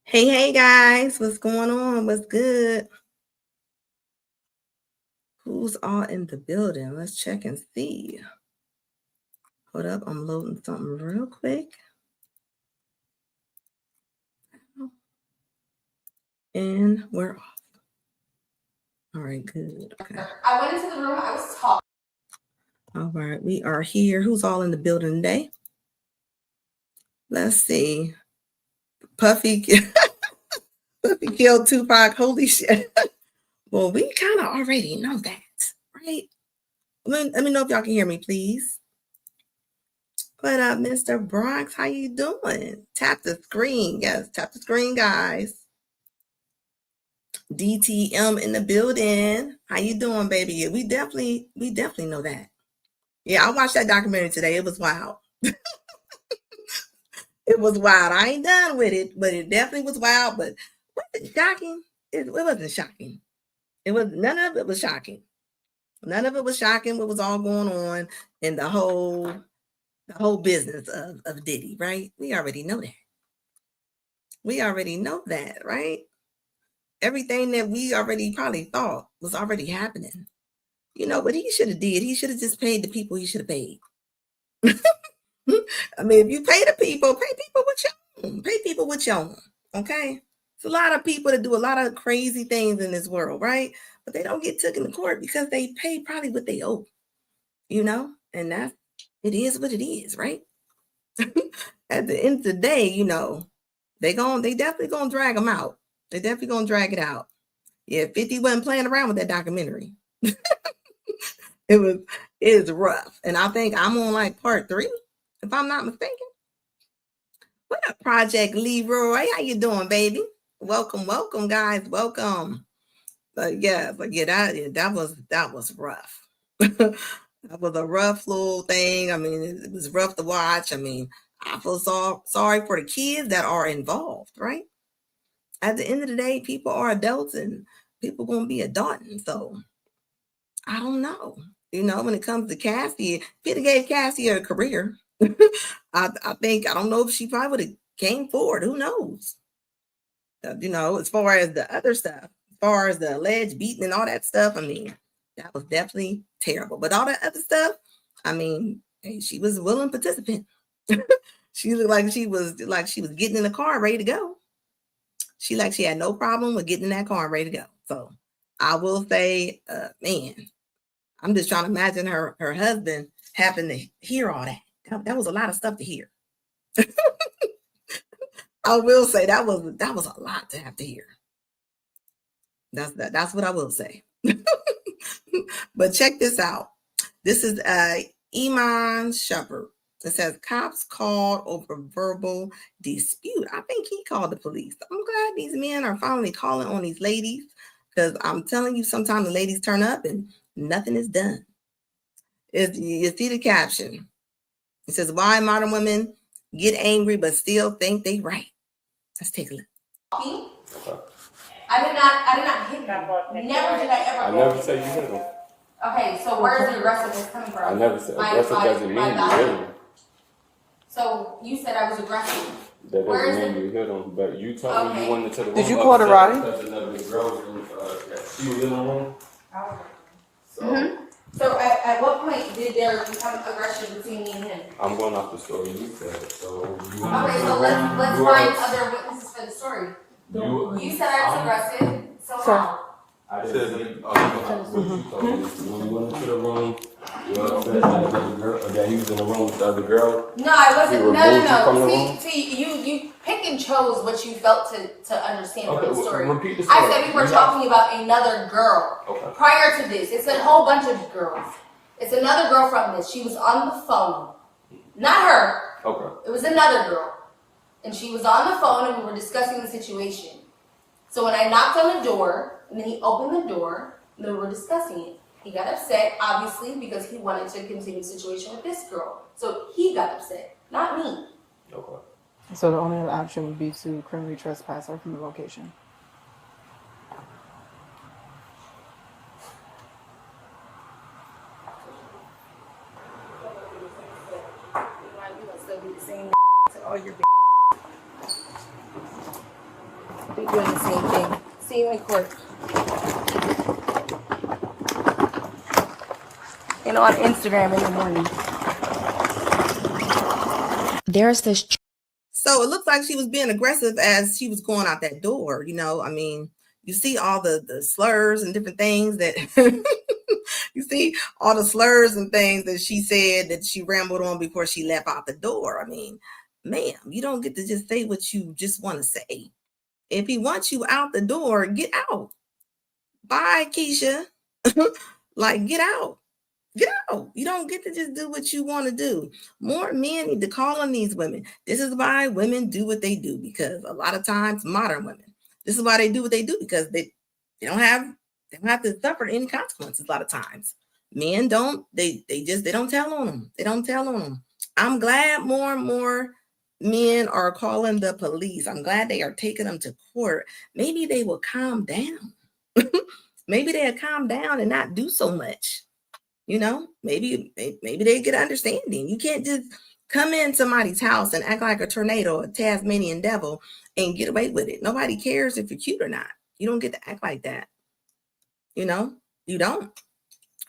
Hey guys, what's going on? What's good? Who's all in the building? Let's check and see. Hold up, I'm loading something real quick. And we're off. All right, good. Okay. I went into the room, I was talking. All right, we are here. Who's all in the building today? Let's see. Puffy, Puffy killed Tupac. Holy shit. Well, we kind of already know that, right? Let me know if y'all can hear me, please. What up, Mr. Bronx? How you doing? Tap the screen. Yes, tap the screen, guys. DTM in the building. How you doing, baby? Yeah, we definitely know that. Yeah, I watched that documentary today. It was wild. It was wild. I ain't done with it, but it definitely was wild. But was it shocking? It wasn't shocking. It was none of it was shocking. None of it was shocking. What was all going on in the whole business of Diddy, right? We already know that. We already know that, right? Everything that we already probably thought was already happening. You know what he should have did? He should have just paid the people he should have paid. I mean, if you pay the people, pay people with your own. Pay people with your own. Okay? It's a lot of people that do a lot of crazy things in this world, right? But they don't get taken to court because they pay probably what they owe. You know? And it is what it is, right? At the end of the day, you know, they definitely gonna drag them out. They definitely gonna drag it out. Yeah, 50 wasn't playing around with that documentary. It is rough. And I think I'm on like part 3, if I'm not mistaken. What up, Project Leroy? How you doing, baby? Welcome, guys. Welcome. That was rough. That was a rough little thing. I mean, it was rough to watch. I mean, I feel sorry for the kids that are involved, right? At the end of the day, people are adults and people gonna be adulting. So I don't know. You know, when it comes to Cassie, if it gave Cassie a career, I don't know if she probably would have came forward. Who knows? You know, as far as the other stuff, as far as the alleged beating and all that stuff, I mean, that was definitely terrible. But all that other stuff, I mean, hey, she was a willing participant. She looked like she was getting in the car ready to go. She had no problem with getting in that car ready to go. So I will say, man, I'm just trying to imagine her husband having to hear all that. That was a lot of stuff to hear. I will say that was a lot to have to hear. That's what I will say. But check this out. This is Iman Shepherd. It says cops called over verbal dispute. I think he called the police. I'm glad these men are finally calling on these ladies because I'm telling you, sometimes the ladies turn up and nothing is done. You see the caption. It says, why modern women get angry but still think they right. Let's take a look. I did not hit him. Never did I ever. I never said you hit him. Okay, so where's the aggressiveness coming from? I never said aggressive doesn't mean you hit him. So you said I was aggressive. That doesn't mean you hit him, but you told me you wanted to the room. Did you call the Roddy? Because another girl she was in the room. So at what point did there become aggression between me and him? I'm going off the story you said. So okay, so let's find other witnesses for the story. You said I was aggressive. So how? I said what you told me. When you went into the room, you were upset that he was in the room with the other girl. No, I wasn't. No. See, you pick and chose what you felt to understand from the story. Repeat the story. I said we were talking about another girl. Okay. Prior to this, it's a whole bunch of girls. It's another girl from this. She was on the phone. Not her. Okay. It was another girl. And she was on the phone and we were discussing the situation. So when I knocked on the door, and then he opened the door, and then we were discussing it. He got upset, obviously, because he wanted to continue the situation with this girl. So he got upset, not me. Okay. So the only option would be to criminally trespass her from the location. You gonna still be the same to all your We're doing the same thing. See you in court. And on Instagram in the morning. There's this. So it looks like she was being aggressive as she was going out that door. I mean, you see all the slurs and different things that you see all the slurs and things that she said that she rambled on before she left out the door. I mean, ma'am, you don't get to just say what you just want to say. If he wants you out the door, get out. Bye, Keisha. Like, get out. Get out. You don't get to just do what you want to do. More men need to call on these women. This is why women do what they do, because a lot of times, modern women, this is why they do what they do, because they don't have to suffer any consequences a lot of times. Men don't, they don't tell on them. They don't tell on them. I'm glad more and more men are calling the police. I'm glad they are taking them to court. Maybe they will calm down. Maybe they'll calm down and not do so much. Maybe they get understanding. You can't just come in somebody's house and act like a tornado, a Tasmanian devil, and get away with it. Nobody cares if you're cute or not. You don't get to act like that. You don't.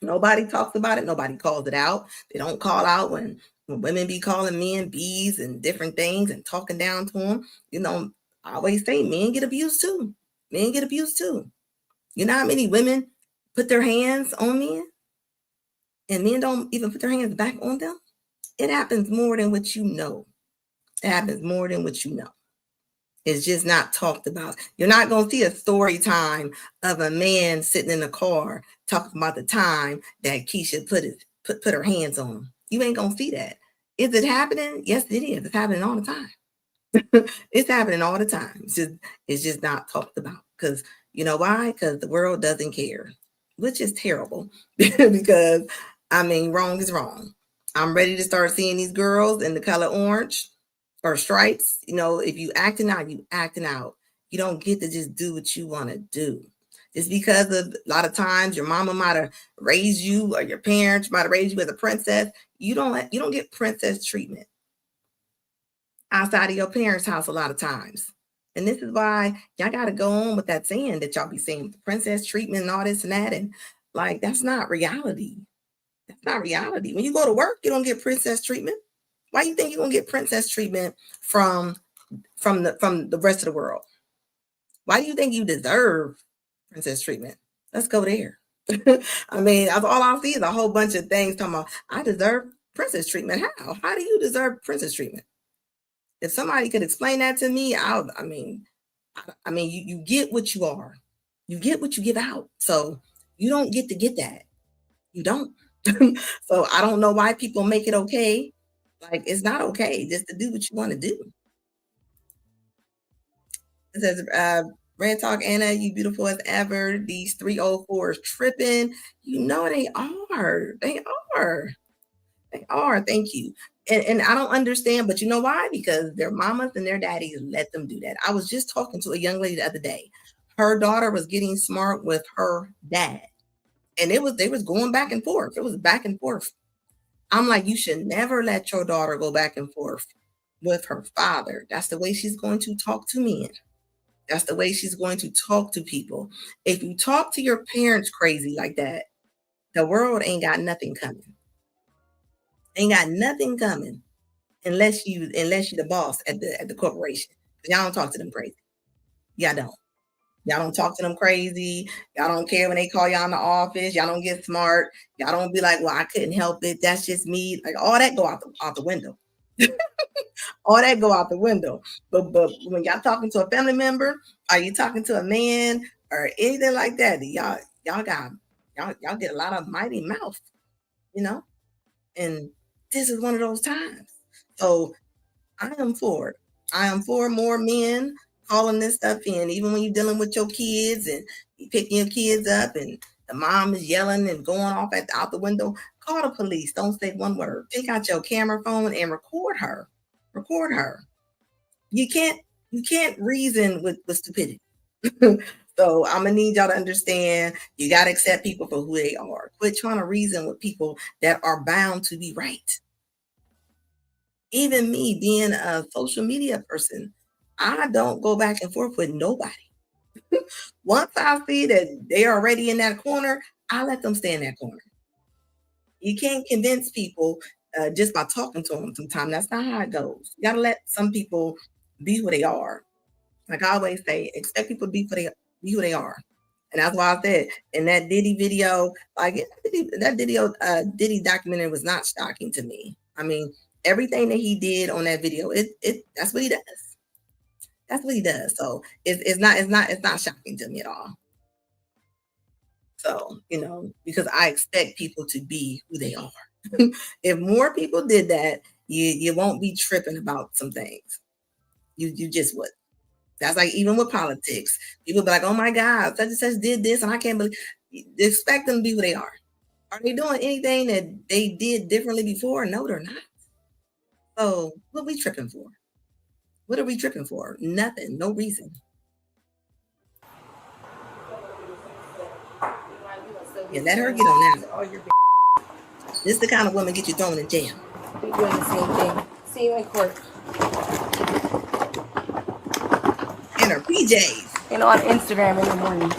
Nobody talks about it. Nobody calls it out. They don't call out when women be calling men bees and different things and talking down to them. I always say men get abused too. Men get abused too. You know how many women put their hands on men? And men don't even put their hands back on them? It happens more than what you know. It happens more than what you know. It's just not talked about. You're not going to see a story time of a man sitting in a car talking about the time that Keisha put her hands on him. You ain't going to see that. Is it happening? Yes, it is. It's happening all the time. It's happening all the time. It's just not talked about. Because you know why? Because the world doesn't care, which is terrible. Because wrong is wrong. I'm ready to start seeing these girls in the color orange or stripes. If you acting out, you acting out. You don't get to just do what you want to do. Just because of a lot of times your mama might have raised you or your parents might have raised you as a princess, you don't get princess treatment outside of your parents' house a lot of times. And this is why y'all got to go on with that saying that y'all be saying princess treatment and all this and that. And like, that's not reality. That's not reality. When you go to work, you don't get princess treatment. Why do you think you're gonna get princess treatment from the rest of the world? Why do you think you deserve princess treatment? Let's go there. That's all I see is a whole bunch of things talking about I deserve princess treatment. How? How do you deserve princess treatment? If somebody could explain that to me, you get what you are. You get what you give out. So you don't get to get that. You don't. So I don't know why people make it okay. Like, it's not okay just to do what you want to do. It says, Red Talk Anna, you beautiful as ever. These 304s tripping. They are. They are. They are. Thank you. And I don't understand, but you know why? Because their mamas and their daddies let them do that. I was just talking to a young lady the other day. Her daughter was getting smart with her dad. And they was going back and forth. It was back and forth. I'm like, you should never let your daughter go back and forth with her father. That's the way she's going to talk to men. That's the way she's going to talk to people. If you talk to your parents crazy like that, the world ain't got nothing coming. Ain't got nothing coming unless you the boss at the corporation. Y'all don't talk to them crazy. Y'all don't. Y'all don't talk to them crazy. Y'all don't care when they call y'all in the office. Y'all don't get smart. Y'all don't be like, well, I couldn't help it. That's just me. Like, all that go out the window. All that go out the window. But when y'all talking to a family member, are you talking to a man or anything like that? Y'all get a lot of mighty mouth, and this is one of those times. So I am for it. I am for more men calling this stuff in, even when you're dealing with your kids and you picking your kids up and the mom is yelling and going off out the window. Call the police. Don't say one word. Take out your camera phone and record her. Record her. You can't reason with stupidity. So I'm gonna need y'all to understand you gotta accept people for who they are. Quit trying to reason with people that are bound to be right. Even me being a social media person, I don't go back and forth with nobody. Once I see that they're already in that corner, I let them stay in that corner. You can't convince people just by talking to them sometimes. That's not how it goes. You got to let some people be who they are. Like I always say, expect people to be who they are. And that's why I said in that Diddy video, like that video, Diddy documentary was not shocking to me. I mean, everything that he did on that video, that's what he does. That's what he does. So it's not shocking to me at all. So, because I expect people to be who they are. If more people did that, you won't be tripping about some things. You just would. That's like even with politics. People be like, oh my God, such and such did this, and I can't believe. Expect them to be who they are. Are they doing anything that they did differently before? No, they're not. So what are we tripping for? What are we tripping for? Nothing. No reason. Yeah, let her get on that. This is the kind of woman get you thrown in jail. We're doing the same thing. See you in court. In her PJs. On Instagram in the morning.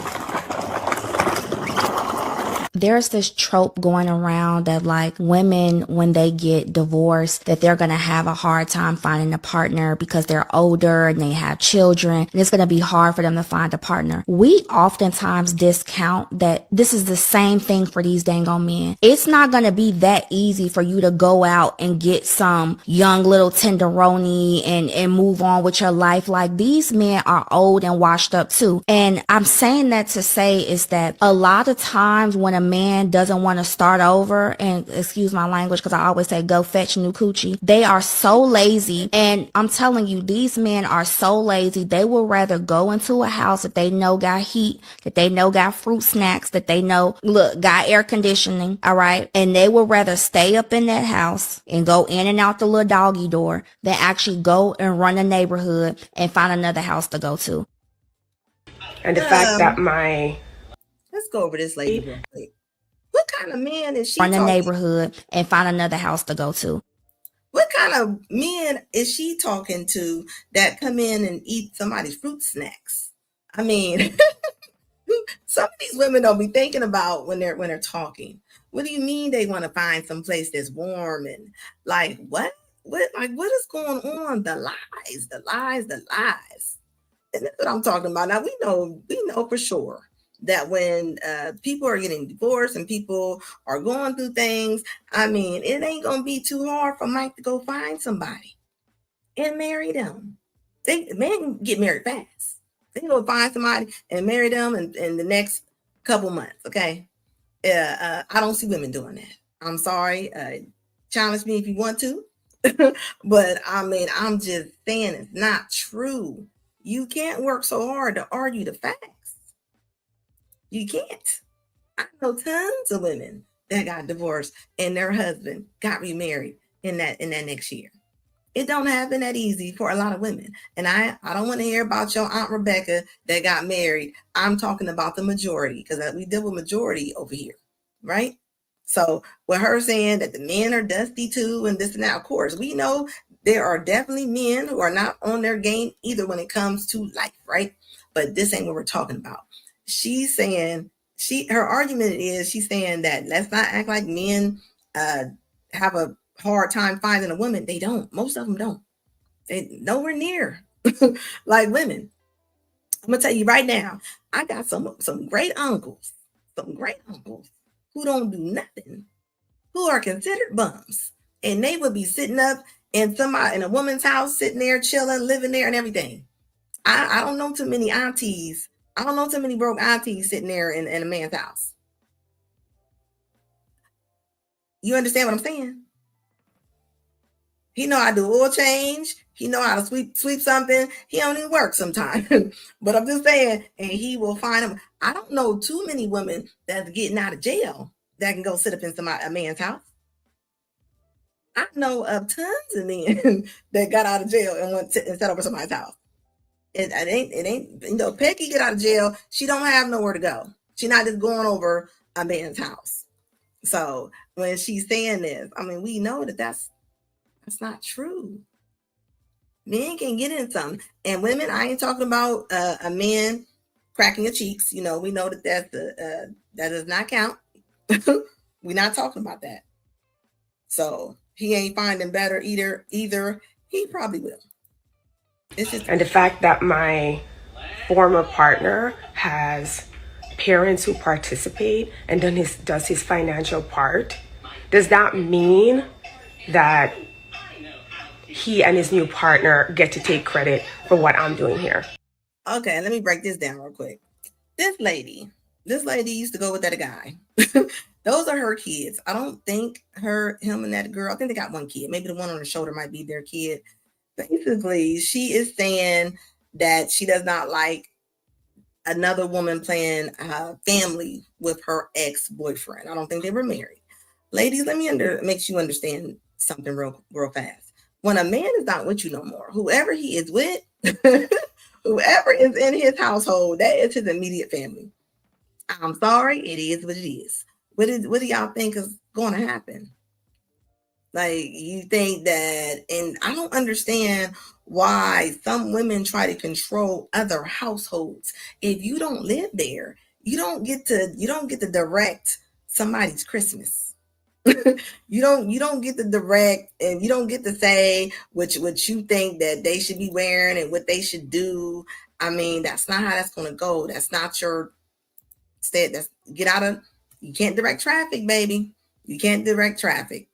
There's this trope going around that like women, when they get divorced, that they're going to have a hard time finding a partner because they're older and they have children, and it's going to be hard for them to find a partner. We oftentimes discount that this is the same thing for these dang on men. It's not going to be that easy for you to go out and get some young little tenderoni and move on with your life. Like, these men are old and washed up too. And I'm saying that to say is that a lot of times when a man doesn't want to start over, and excuse my language because I always say go fetch new coochie, they are so lazy. And I'm telling you, these men are so lazy. They will rather go into a house that they know got heat, that they know got fruit snacks, that they know, look, got air conditioning, all right? And they will rather stay up in that house and go in and out the little doggy door than actually go and run a neighborhood and find another house to go to. And the fact that let's go over this lady real quick. What kind of man is she run a talking? neighborhood and find another house to go to. What kind of men is she talking to that come in and eat somebody's fruit snacks? I mean, some of these women don't be thinking about when they're talking. What do you mean they want to find some place that's warm and like what? What is going on? The lies. And that's what I'm talking about. Now we know for sure that when people are getting divorced and people are going through things, I mean, it ain't gonna be too hard for Mike to go find somebody and marry them. Men get married fast. They can go find somebody and marry them in the next couple months. Okay, I don't see women doing that. I'm sorry. Challenge me if you want to, but I mean, I'm just saying it's not true. You can't work so hard to argue the facts. You can't. I know tons of women that got divorced and their husband got remarried in that next year. It don't happen that easy for a lot of women. And I don't want to hear about your Aunt Rebecca that got married. I'm talking about the majority because we deal with majority over here, right? So with her saying that the men are dusty too and this and that, of course, we know there are definitely men who are not on their game either when it comes to life, right? But this ain't what we're talking about. She's saying her argument is she's saying that let's not act like men have a hard time finding a woman. They don't. Most of them don't. They nowhere near like women. I'm gonna tell you right now. I got some great uncles, who don't do nothing, who are considered bums, and they would be sitting up in a woman's house, sitting there chilling, living there, and everything. I don't know too many aunties. I don't know too many broke aunties sitting there in a man's house. You understand what I'm saying? He know how to do oil change. He know how to sweep something. He don't even work sometimes. But I'm just saying, and he will find him. I don't know too many women that's getting out of jail that can go sit up in a man's house. I know of tons of men that got out of jail and went and set over somebody's house. It ain't, Peggy get out of jail. She don't have nowhere to go. She's not just going over a man's house. So when she's saying this, I mean, we know that that's not true. Men can get in something. And women, I ain't talking about a man cracking your cheeks. We know that does not count. We're not talking about that. So he ain't finding better either. He probably will. And the fact that my former partner has parents who participate and then does his financial part, does that mean that he and his new partner get to take credit for what I'm doing here? Okay, let me break this down real quick. This lady used to go with that guy. Those are her kids. I don't think him and that girl, I think they got one kid. Maybe the one on the shoulder might be their kid. Basically, she is saying that she does not like another woman playing family with her ex-boyfriend. I don't think they were married. Ladies, let me make you understand something real fast. When a man is not with you no more, whoever he is with, whoever is in his household, that is his immediate family. I'm sorry, it is what it is. What do y'all think is going to happen? Like, you think that, and I don't understand why some women try to control other households. If you don't live there, you don't get to direct somebody's Christmas. you don't get to direct, and you don't get to say what you think that they should be wearing and what they should do. I mean, that's not how that's going to go. That's not your state. You can't direct traffic, baby. You can't direct traffic.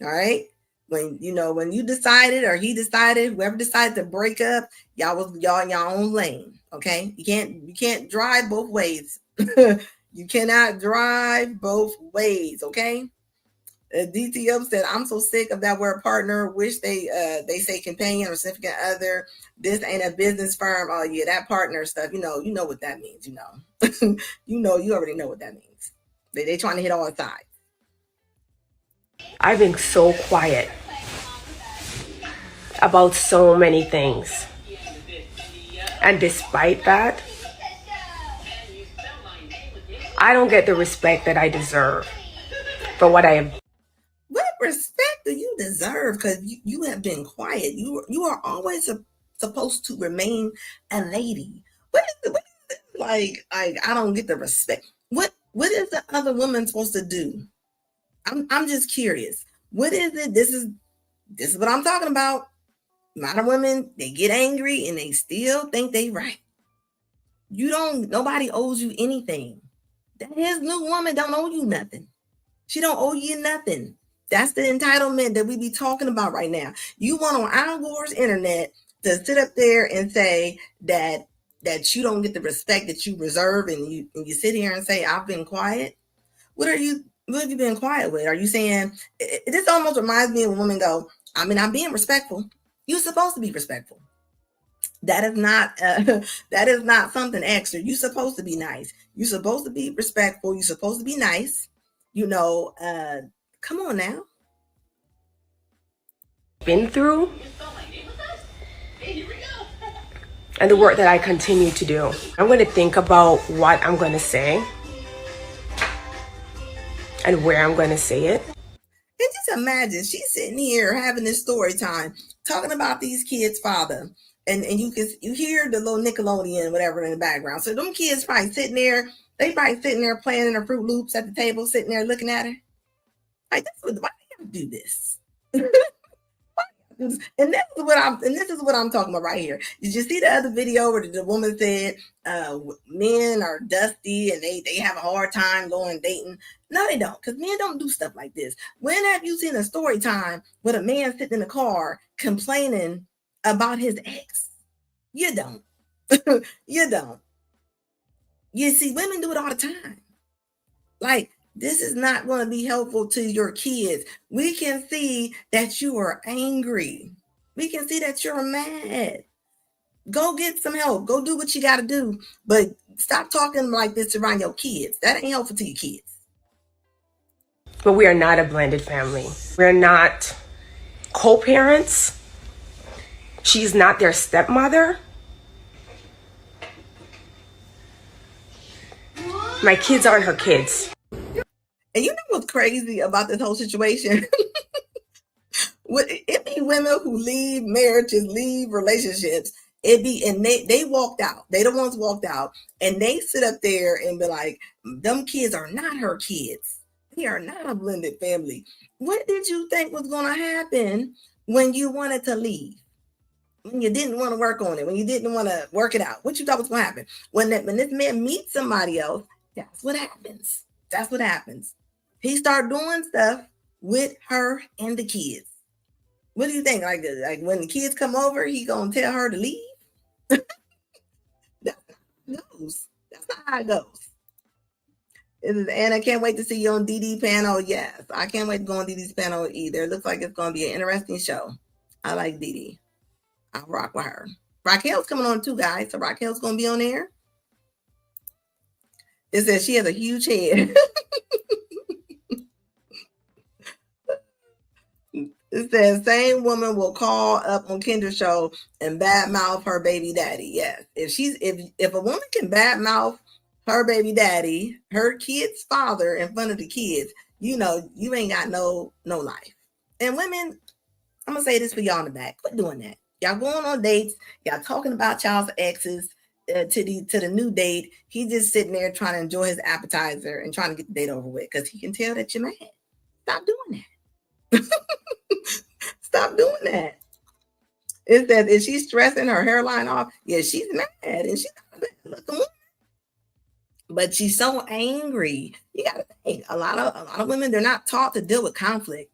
All right. When you decided, or he decided, whoever decided to break up, y'all in your own lane. Okay. You can't drive both ways. You cannot drive both ways. Okay. DTM said, I'm so sick of that word partner. Wish they say companion or significant other. This ain't a business firm. Oh yeah, that partner stuff. You know what that means. You already know what that means. They trying to hit all sides. I've been so quiet about so many things. And despite that, I don't get the respect that I deserve for what I have. What respect do you deserve? Because you have been quiet. You are always supposed to remain a lady. What is it like? I don't get the respect. What is the other woman supposed to do? I'm just curious. What is it? This is what I'm talking about. A lot of women, they get angry and they still think they right. Nobody owes you anything. His new woman don't owe you nothing. She don't owe you nothing. That's the entitlement that we be talking about right now. You want on Al internet to sit up there and say that you don't get the respect that you deserve, and you sit here and say, I've been quiet. What have you been quiet with? Are you saying, this almost reminds me of when women go, I'm being respectful. You're supposed to be respectful. That is not something extra. You're supposed to be nice. You're supposed to be respectful. You're supposed to be nice. Come on now. Been through, and the work that I continue to do. I'm going to think about what I'm going to say and where I'm going to say it. And just imagine, she's sitting here having this story time, talking about these kids' father. And you hear the little Nickelodeon, whatever, in the background. So them kids probably sitting there, playing in their Fruit Loops at the table, sitting there looking at her. Like, why do you do this? And this is what I'm talking about right here. Did you see the other video where the woman said men are dusty and they have a hard time going dating? No, they don't, because men don't do stuff like this. When have you seen a story time with a man sitting in the car complaining about his ex? You don't. You don't. You see, women do it all the time. Like, this is not going to be helpful to your kids. We can see that you are angry. We can see that you're mad. Go get some help. Go do what you got to do. But stop talking like this around your kids. That ain't helpful to your kids. But we are not a blended family. We're not co-parents. She's not their stepmother. My kids aren't her kids. And you know what's crazy about this whole situation? It be women who leave marriages, leave relationships, it be, and they walked out. They the ones walked out, and they sit up there and be like, them kids are not her kids. They are not a blended family. What did you think was going to happen when you wanted to leave? When you didn't want to work on it, when you didn't want to work it out, what you thought was going to happen? When this man meets somebody else, that's what happens. That's what happens. He start doing stuff with her and the kids. What do you think? Like when the kids come over, he gonna tell her to leave? That's not how it goes. That's not how it goes. And I can't wait to see you on DD panel. Yes, I can't wait to go on DD's panel either. It looks like it's gonna be an interesting show. I like DD. I'll rock with her. Raquel's coming on too, guys. So Raquel's gonna be on there. It says she has a huge head. It says same woman will call up on Kendra's show and badmouth her baby daddy. Yes, if a woman can badmouth her baby daddy, her kid's father in front of the kids, you know you ain't got no life. And women, I'm gonna say this for y'all in the back. Quit doing that. Y'all going on dates. Y'all talking about y'all's exes to the new date. He's just sitting there trying to enjoy his appetizer and trying to get the date over with because he can tell that you're mad. Stop doing that. Stop doing that. It says, is she stressing her hairline off? Yeah, she's mad and she's not a bad looking woman. But she's so angry. You gotta think a lot of women, they're not taught to deal with conflict.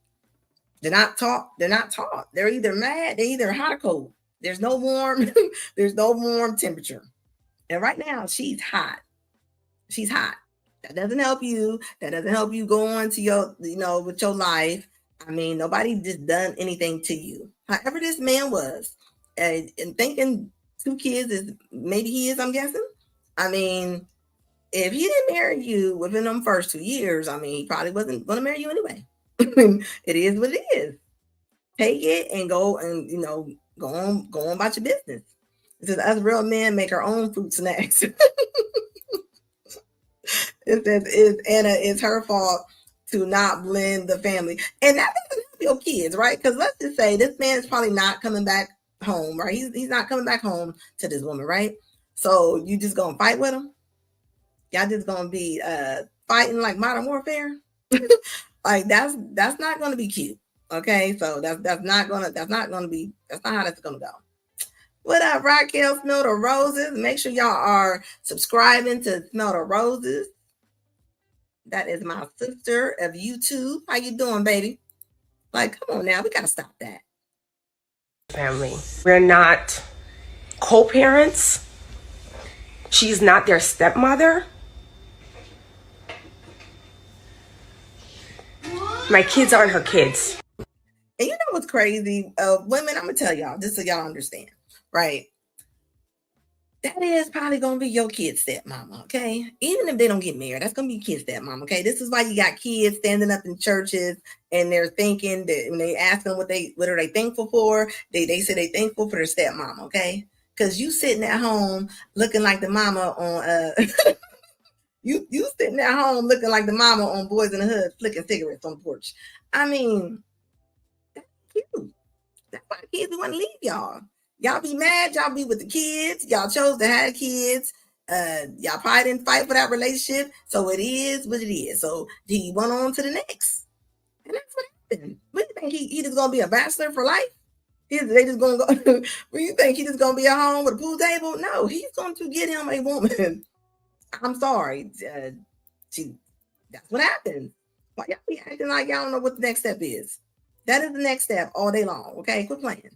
They're not taught. They're either mad, they're either hot or cold. There's no warm, there's no warm temperature. And right now she's hot. She's hot. That doesn't help you. That doesn't help you go on to your, with your life. I mean, nobody just done anything to you. However, this man was, and thinking 2 kids is maybe he is, I'm guessing. I mean, if he didn't marry you within them first 2 years, I mean, he probably wasn't going to marry you anyway. It is what it is. Take it and go and, go on about your business. It says, us real men make our own fruit snacks. It says, it's her fault to not blend the family. And that doesn't help your kids, right? Because let's just say this man is probably not coming back home, right? He's not coming back home to this woman, right? So you just gonna fight with him? Y'all just gonna be fighting like Modern Warfare? Like that's not gonna be cute. Okay, so that's not how that's gonna go. What up, Raquel? Smell the Roses. Make sure y'all are subscribing to Smell the Roses. That is my sister of YouTube. How you doing, baby? Like, come on now, we gotta stop that. Family. We're not co-parents. She's not their stepmother. My kids aren't her kids. And you know what's crazy? Women, I'm gonna tell y'all, just so y'all understand, right? That is probably gonna be your kid's stepmama, okay? Even if they don't get married, that's gonna be your kid's stepmama, okay? This is why you got kids standing up in churches and they're thinking that when they ask them what are they thankful for, they say they thankful for their stepmama, okay? Because you sitting at home looking like the mama on you sitting at home looking like the mama on Boys in the Hood flicking cigarettes on the porch. I mean, that's cute. That's why kids want to leave y'all. Y'all be mad, y'all be with the kids, y'all chose to have kids, y'all probably didn't fight for that relationship, so it is what it is. So he went on to the next. And that's what happened. What do you think? He just gonna be a bachelor for life? They just gonna go, what do you think? He just gonna be at home with a pool table? No, he's going to get him a woman. I'm sorry. That's what happened. Why y'all be acting like y'all don't know what the next step is? That is the next step all day long, okay? Quit playing.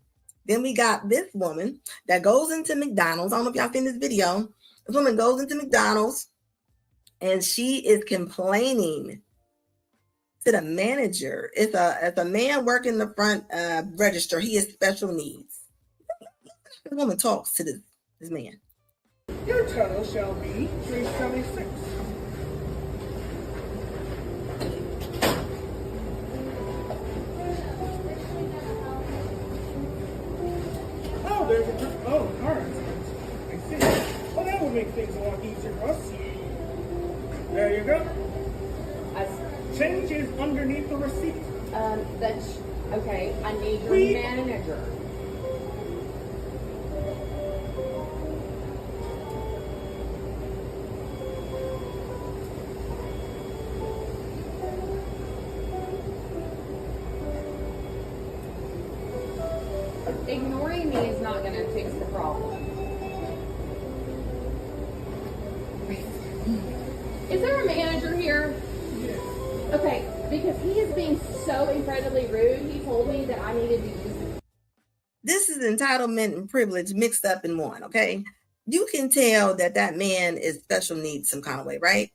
Then we got this woman that goes into McDonald's. I don't know if y'all seen this video. This woman goes into McDonald's and she is complaining to the manager. It's a man working the front register. He has special needs. This woman talks to this man. Your total shall be $376. All right. I see. Well, that would make things a lot easier for us. There you go. Change is underneath the receipt. Okay, I need your manager. Ignoring me is not going to fix the problem. Is there a manager here? Yes. Okay, because he is being so incredibly rude, he told me that I needed to use. This is entitlement and privilege mixed up in one, okay? You can tell that that man is special needs some kind of way, right?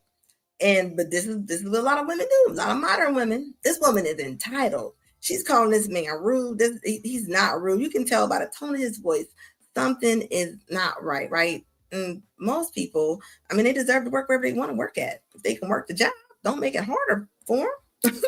But this is what a lot of women do. A lot of modern women. This woman is entitled. She's calling this man rude. He's not rude. You can tell by the tone of his voice something is not right, right? And most people, I mean, they deserve to work wherever they want to work at. If they can work the job, don't make it harder for them.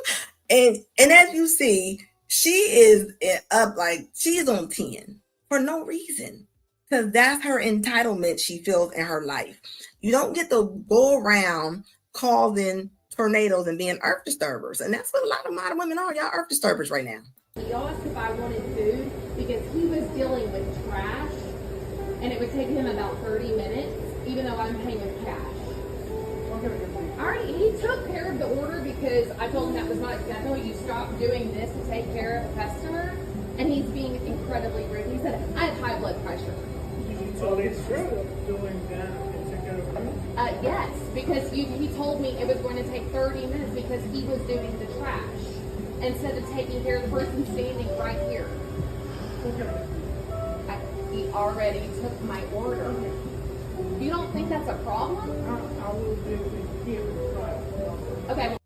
and as you see, she is up like she's on 10 for no reason. Because that's her entitlement she feels in her life. You don't get to go around causing tornadoes and being earth disturbers. And that's what a lot of modern women are. Y'all earth disturbers right now. He asked if I wanted food because he was dealing with trash and it would take him about 30 minutes, even though I'm paying with cash. All right, he took care of the order because I told him that was not acceptable. You stop doing this to take care of a customer, and he's being incredibly rude. He said, I have high blood pressure. So it's true doing that and to go. Yes, because he told me it was going to take 30 minutes because he was doing the trash instead of taking care of the person standing right here. Okay. He already took my order. You don't think that's a problem? I will do it here. Okay.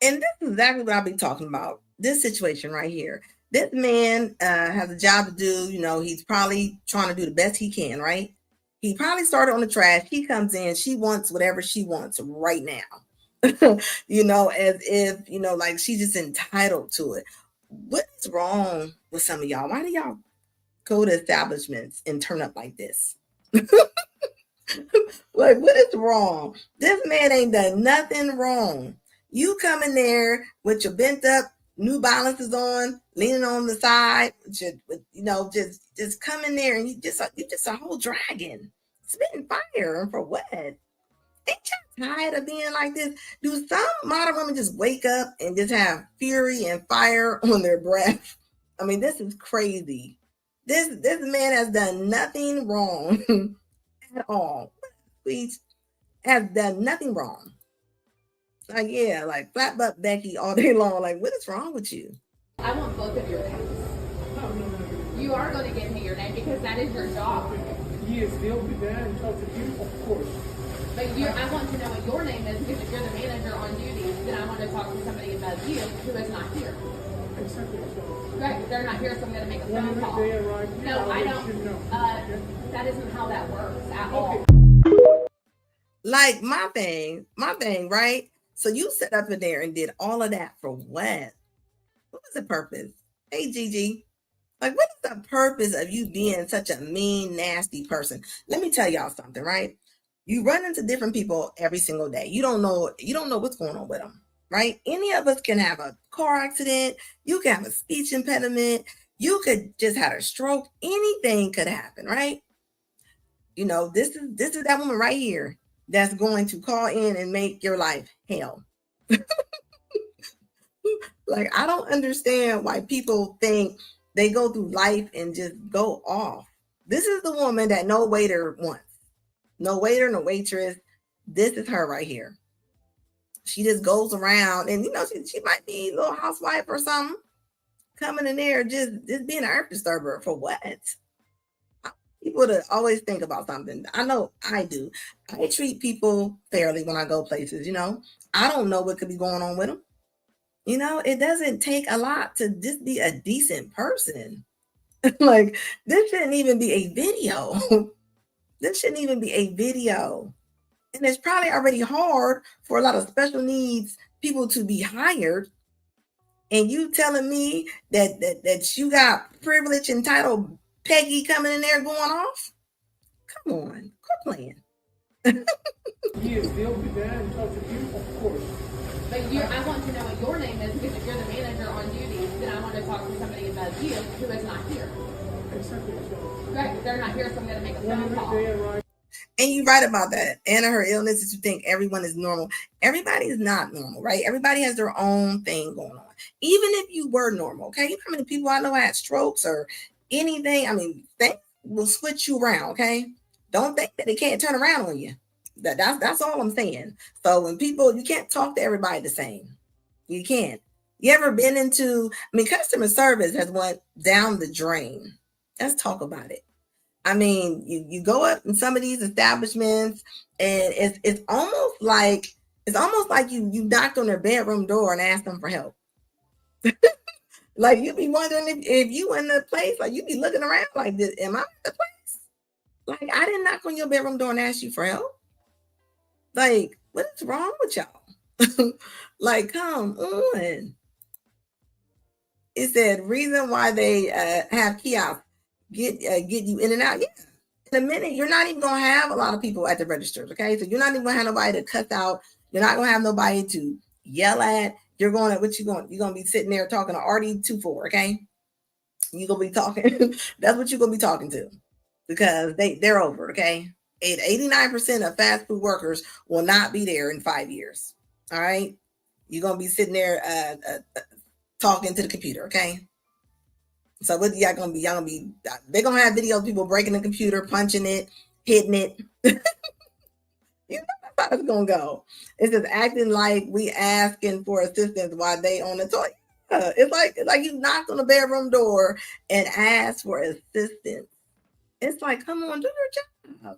And this is exactly what I'll be talking about. This situation right here. This man has a job to do. You know, he's probably trying to do the best he can, right? He probably started on the trash. He comes in. She wants whatever she wants right now. You know, as if, you know, like she's just entitled to it. What is wrong with some of y'all? Why do y'all go to establishments and turn up like this? Like, what is wrong? This man ain't done nothing wrong. You come in there with your bent up New Balances on, leaning on the side, you know, just come in there and you just a whole dragon, spitting fire. And for what? Ain't y'all tired of being like this? Do some modern women just wake up and just have fury and fire on their breath? I mean, this is crazy. This man has done nothing wrong at all. Please, has done nothing wrong. Like, yeah, like flat butt Becky all day long. Like, what is wrong with you? I want both of your names. You are going to give me your name because that is your job. Yes, they'll be there and talk to you, of course. But I want to know what your name is because if you're the manager on duty, then I want to talk to somebody about you who is not here. Exactly. Right, they're not here, so I'm going to make a When phone you're call. there, right? No, I I'll let you don't. know. That isn't how that works at all. Like my thing, right? So you sat up in there and did all of that for what? What was the purpose? Hey, Gigi, like, what is the purpose of you being such a mean, nasty person? Let me tell y'all something, right? You run into different people every single day. You don't know what's going on with them, right? Any of us can have a car accident. You can have a speech impediment. You could just have a stroke. Anything could happen, right? You know, this is that woman right here that's going to call in and make your life hell. Like, I don't understand why people think they go through life and just go off. This is the woman that no waiter wants. No waiter, no waitress. This is her right here. She just goes around and, you know, she might be a little housewife or something. Coming in there, just being an earth disturber for what? People to always think about something. I know I do. I treat people fairly when I go places, you know. I don't know what could be going on with them. You know, it doesn't take a lot to just be a decent person. Like, this shouldn't even be a video. This shouldn't even be a video. And it's probably already hard for a lot of special needs people to be hired. And you telling me that you got privilege entitled Peggy coming in there going off? Come on, quit playing. He is deal with that and talk to you, of course. But I want to know what your name is, because if you're the manager on duty, then I want to talk to somebody above you who is not here. Exactly. Right, they're not here, so I'm going to make a phone call. And you're right about that. And her illness is you think everyone is normal. Everybody is not normal, right? Everybody has their own thing going on. Even if you were normal, okay? You know how many people I know had strokes or anything? I mean, things will switch you around, okay? Don't think that they can't turn around on you. That's all I'm saying. So when people, you can't talk to everybody the same. You can't. You ever been into, customer service has went down the drain. Let's talk about it. I mean, you go up in some of these establishments and it's almost like you knocked on their bedroom door and asked them for help. Like you'd be wondering if you in the place, like you'd be looking around like this, am I in the place? Like I didn't knock on your bedroom door and ask you for help. Like, what is wrong with y'all? Like, come on. It said reason why they have kiosks get you in and out. Yeah. In a minute, you're not even gonna have a lot of people at the registers. Okay, so you're not even gonna have nobody to cuss out. You're not gonna have nobody to yell at. You're gonna be sitting there talking to RD24. Okay, you're gonna be talking. That's what you're gonna be talking to because they're over. Okay, 89% of fast food workers will not be there in 5 years. All right, you're gonna be sitting there talking to the computer. Okay. So what y'all gonna be? They're gonna have videos of people breaking the computer, punching it, hitting it. You know that's how it's gonna go. It's just acting like we asking for assistance while they on the toilet. It's like you knocked on the bedroom door and asked for assistance. It's like, come on, do your job.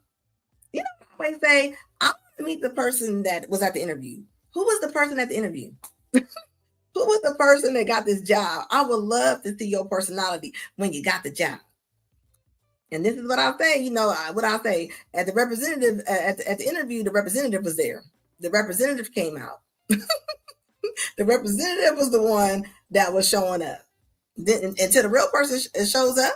You know, I always say, I want to meet the person that was at the interview. Who was the person at the interview? Who was the person that got this job? I would love to see your personality when you got the job. And this is what I'll say, what I'll say at the representative, at the interview, the representative was there. The representative came out. The representative was the one that was showing up. Then, until the real person shows up,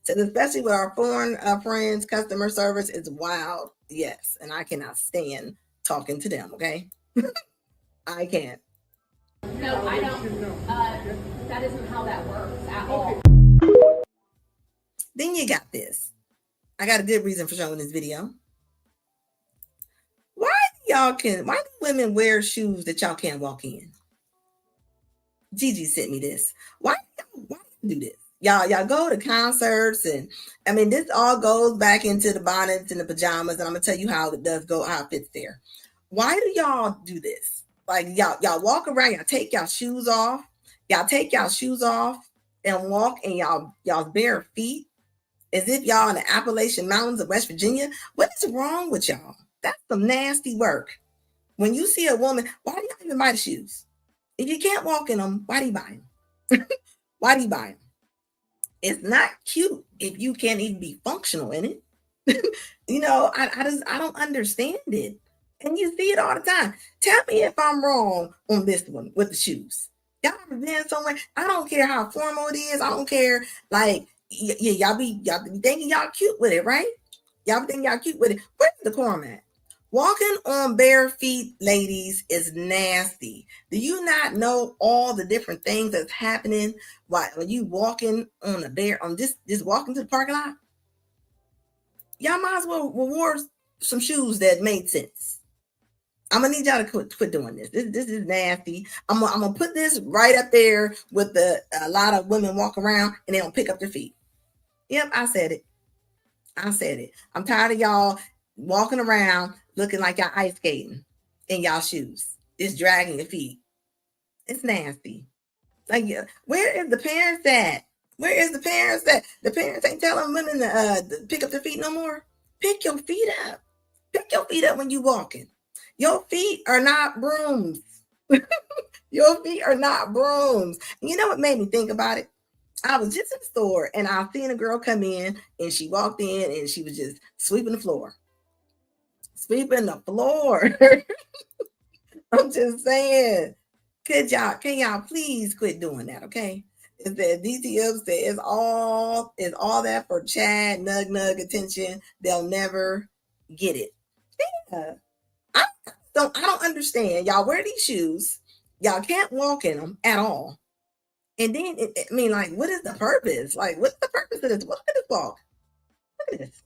so especially with our foreign friends, customer service is wild. Yes. And I cannot stand talking to them. Okay. I can't. No, I don't. That isn't how that works at all. Then you got this. I got a good reason for showing this video. Why do women wear shoes that y'all can't walk in? Gigi sent me this. Why do you do this? Y'all go to concerts and this all goes back into the bonnets and the pajamas, and I'm gonna tell you how it fits there. Why do y'all do this? Like y'all walk around, y'all take y'all shoes off and walk in y'all's bare feet as if y'all in the Appalachian Mountains of West Virginia. What is wrong with y'all? That's some nasty work. When you see a woman, why do y'all even buy the shoes? If you can't walk in them, why do you buy them? Why do you buy them? It's not cute if you can't even be functional in it. I don't understand it. And you see it all the time. Tell me if I'm wrong on this one with the shoes. Y'all ever been somewhere? I don't care how formal it is. I don't care. Like, y'all be thinking y'all cute with it, right? Y'all be thinking y'all cute with it. Where's the decorum at? Walking on bare feet, ladies, is nasty. Do you not know all the different things that's happening when you walking on just walking to the parking lot? Y'all might as well wore some shoes that made sense. I'm gonna need y'all to quit doing this. This is nasty. I'm gonna put this right up there with a lot of women walk around and they don't pick up their feet. Yep, I said it. I'm tired of y'all walking around looking like y'all ice skating in y'all shoes. It's dragging your feet. It's nasty. Like, where is the parents at? The parents ain't telling women to pick up their feet no more. Pick your feet up. Pick your feet up when you walking. Your feet are not brooms. Your feet are not brooms. You know what made me think about it? I was just in the store and I seen a girl come in and she walked in and she was just sweeping the floor. I'm just saying, can y'all please quit doing that, okay? It's that DTF said it's all that for Chad nug attention. They'll never get it. I don't understand. Y'all wear these shoes. Y'all can't walk in them at all. And then, I mean, like, what is the purpose? Like, what's the purpose of this? Look at this walk. Look at this.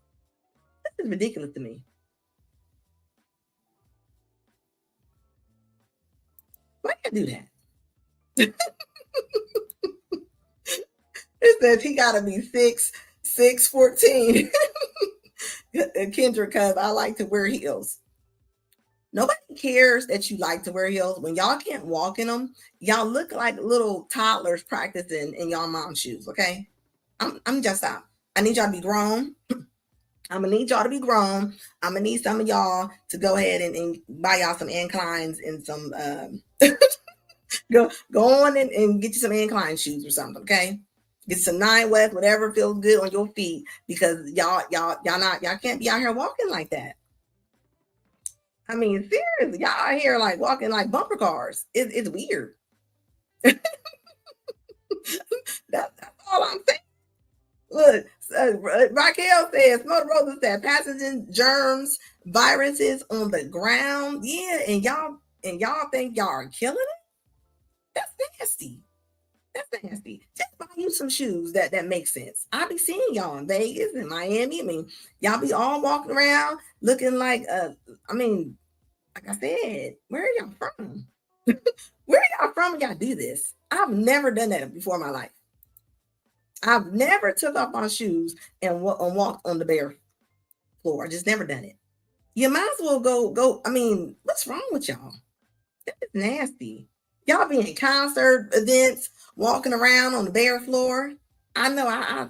This is ridiculous to me. Why can't do that? It says he got to be 6'14". Kendra, because I like to wear heels. Nobody cares that you like to wear heels. When y'all can't walk in them, y'all look like little toddlers practicing in y'all mom's shoes, okay? I'm just out. I need y'all to be grown. I'm gonna need y'all to be grown. I'm gonna need some of y'all to go ahead and buy y'all some inclines and some go on and get you some incline shoes or something, okay? Get some 9 West, whatever feels good on your feet, because y'all can't be out here walking like that. I mean, seriously, y'all out here like walking like bumper cars. It's weird. That's all I'm saying. Look, Raquel says, Mother Rosa said, pathogen, germs, viruses on the ground. Yeah, and y'all think y'all are killing it? That's nasty. That's nasty. Just buy you some shoes that make sense. I'll be seeing y'all in Vegas and Miami. I mean, y'all be all walking around looking like I mean, like I said, where are y'all from? Where are y'all from when y'all do this? I've never done that before in my life. I've never took off my shoes and walked on the bare floor. I just never done it. You might as well go. I mean, what's wrong with y'all? That is nasty. Y'all be in concert events, walking around on the bare floor. I know I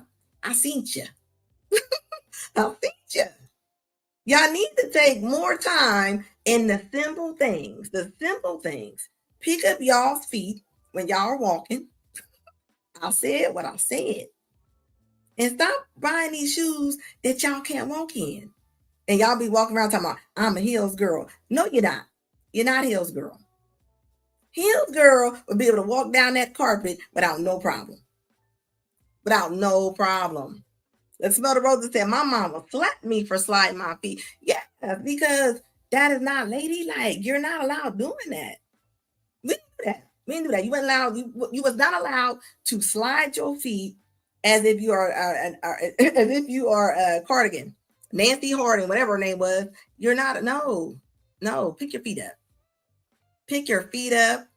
seen you. I seen you. Y'all need to take more time in the simple things. The simple things. Pick up y'all's feet when y'all are walking. I said what I said. And stop buying these shoes that y'all can't walk in. And y'all be walking around talking about, I'm a heels girl. No, you're not. You're not heels girl. Heels girl would be able to walk down that carpet without no problem. Without no problem. Let's Mother Rosa said, my mama slapped me for sliding my feet. Yeah, because that is not ladylike. You're not allowed doing that. We didn't do that. We didn't do that. You weren't allowed. You was not allowed to slide your feet as if you are a Cardigan, Nancy Harding, whatever her name was. You're not. No. Pick your feet up. Pick your feet up,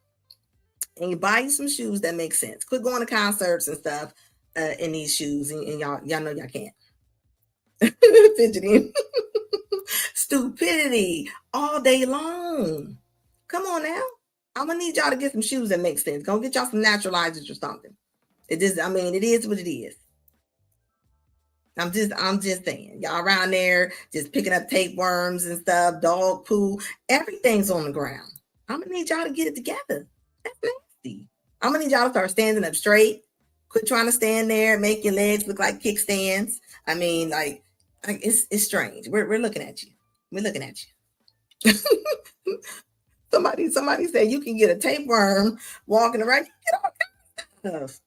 and you buy you some shoes that make sense. Quit going to concerts and stuff in these shoes, and y'all know y'all can't. Fidgeting. Stupidity all day long. Come on now. I'm gonna need y'all to get some shoes that make sense. Go get y'all some naturalizers or something. It is what it is. I'm just saying, y'all around there just picking up tapeworms and stuff, dog poo, everything's on the ground. I'm gonna need y'all to get it together. That's nasty. I'm gonna need y'all to start standing up straight. Quit trying to stand there, make your legs look like kickstands. I mean, like it's strange. We're looking at you. We're looking at you. Somebody said you can get a tapeworm walking around. You get all kinds of stuff.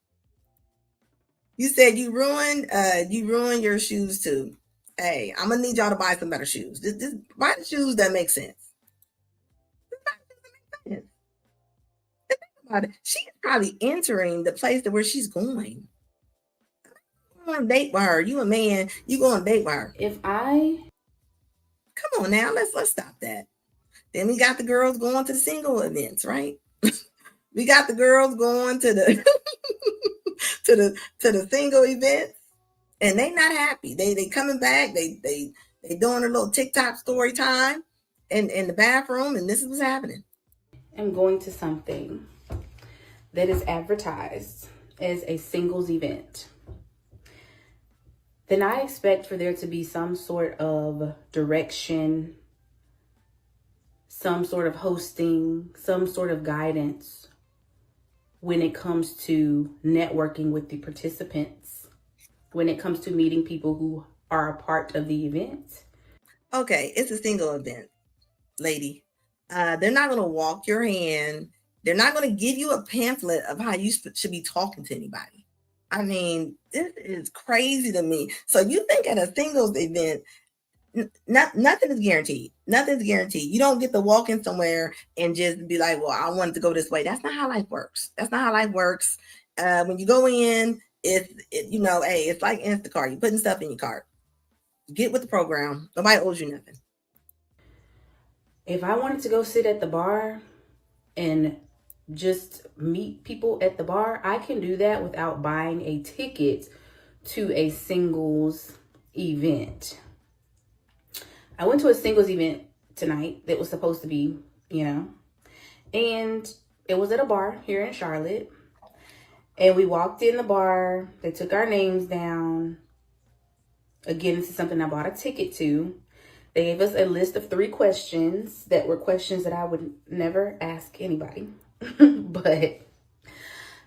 You said you ruined your shoes too. Hey, I'm gonna need y'all to buy some better shoes. Just buy the shoes that make sense. Think about it. She's probably entering the place to where she's going. You go on a date with her. You a man. You go on a date with her. Come on now, let's stop that. Then we got the girls going to the single events, right? We got the girls going to the to the single events, and they not happy. They coming back. They doing a little TikTok story time in the bathroom, and this is what's happening. I'm going to something that is advertised as a singles event, then I expect for there to be some sort of direction, some sort of hosting, some sort of guidance when it comes to networking with the participants, when it comes to meeting people who are a part of the event. Okay, it's a single event, lady. They're not going to walk your hand. They're not going to give you a pamphlet of how you should be talking to anybody. I mean, this is crazy to me. So you think at a singles event, Nothing is guaranteed. Nothing's guaranteed. You don't get to walk in somewhere and just be like, well, I wanted to go this way. That's not how life works. That's not how life works. When you go in, hey, it's like Instacart. You're putting stuff in your cart. Get with the program. Nobody owes you nothing. If I wanted to go sit at the bar and just meet people at the bar, I can do that without buying a ticket to a singles event. I went to a singles event tonight that was supposed to be, and it was at a bar here in Charlotte. And we walked in the bar. They took our names down. Again, this is something I bought a ticket to. They gave us a list of 3 questions that were questions that I would never ask anybody. But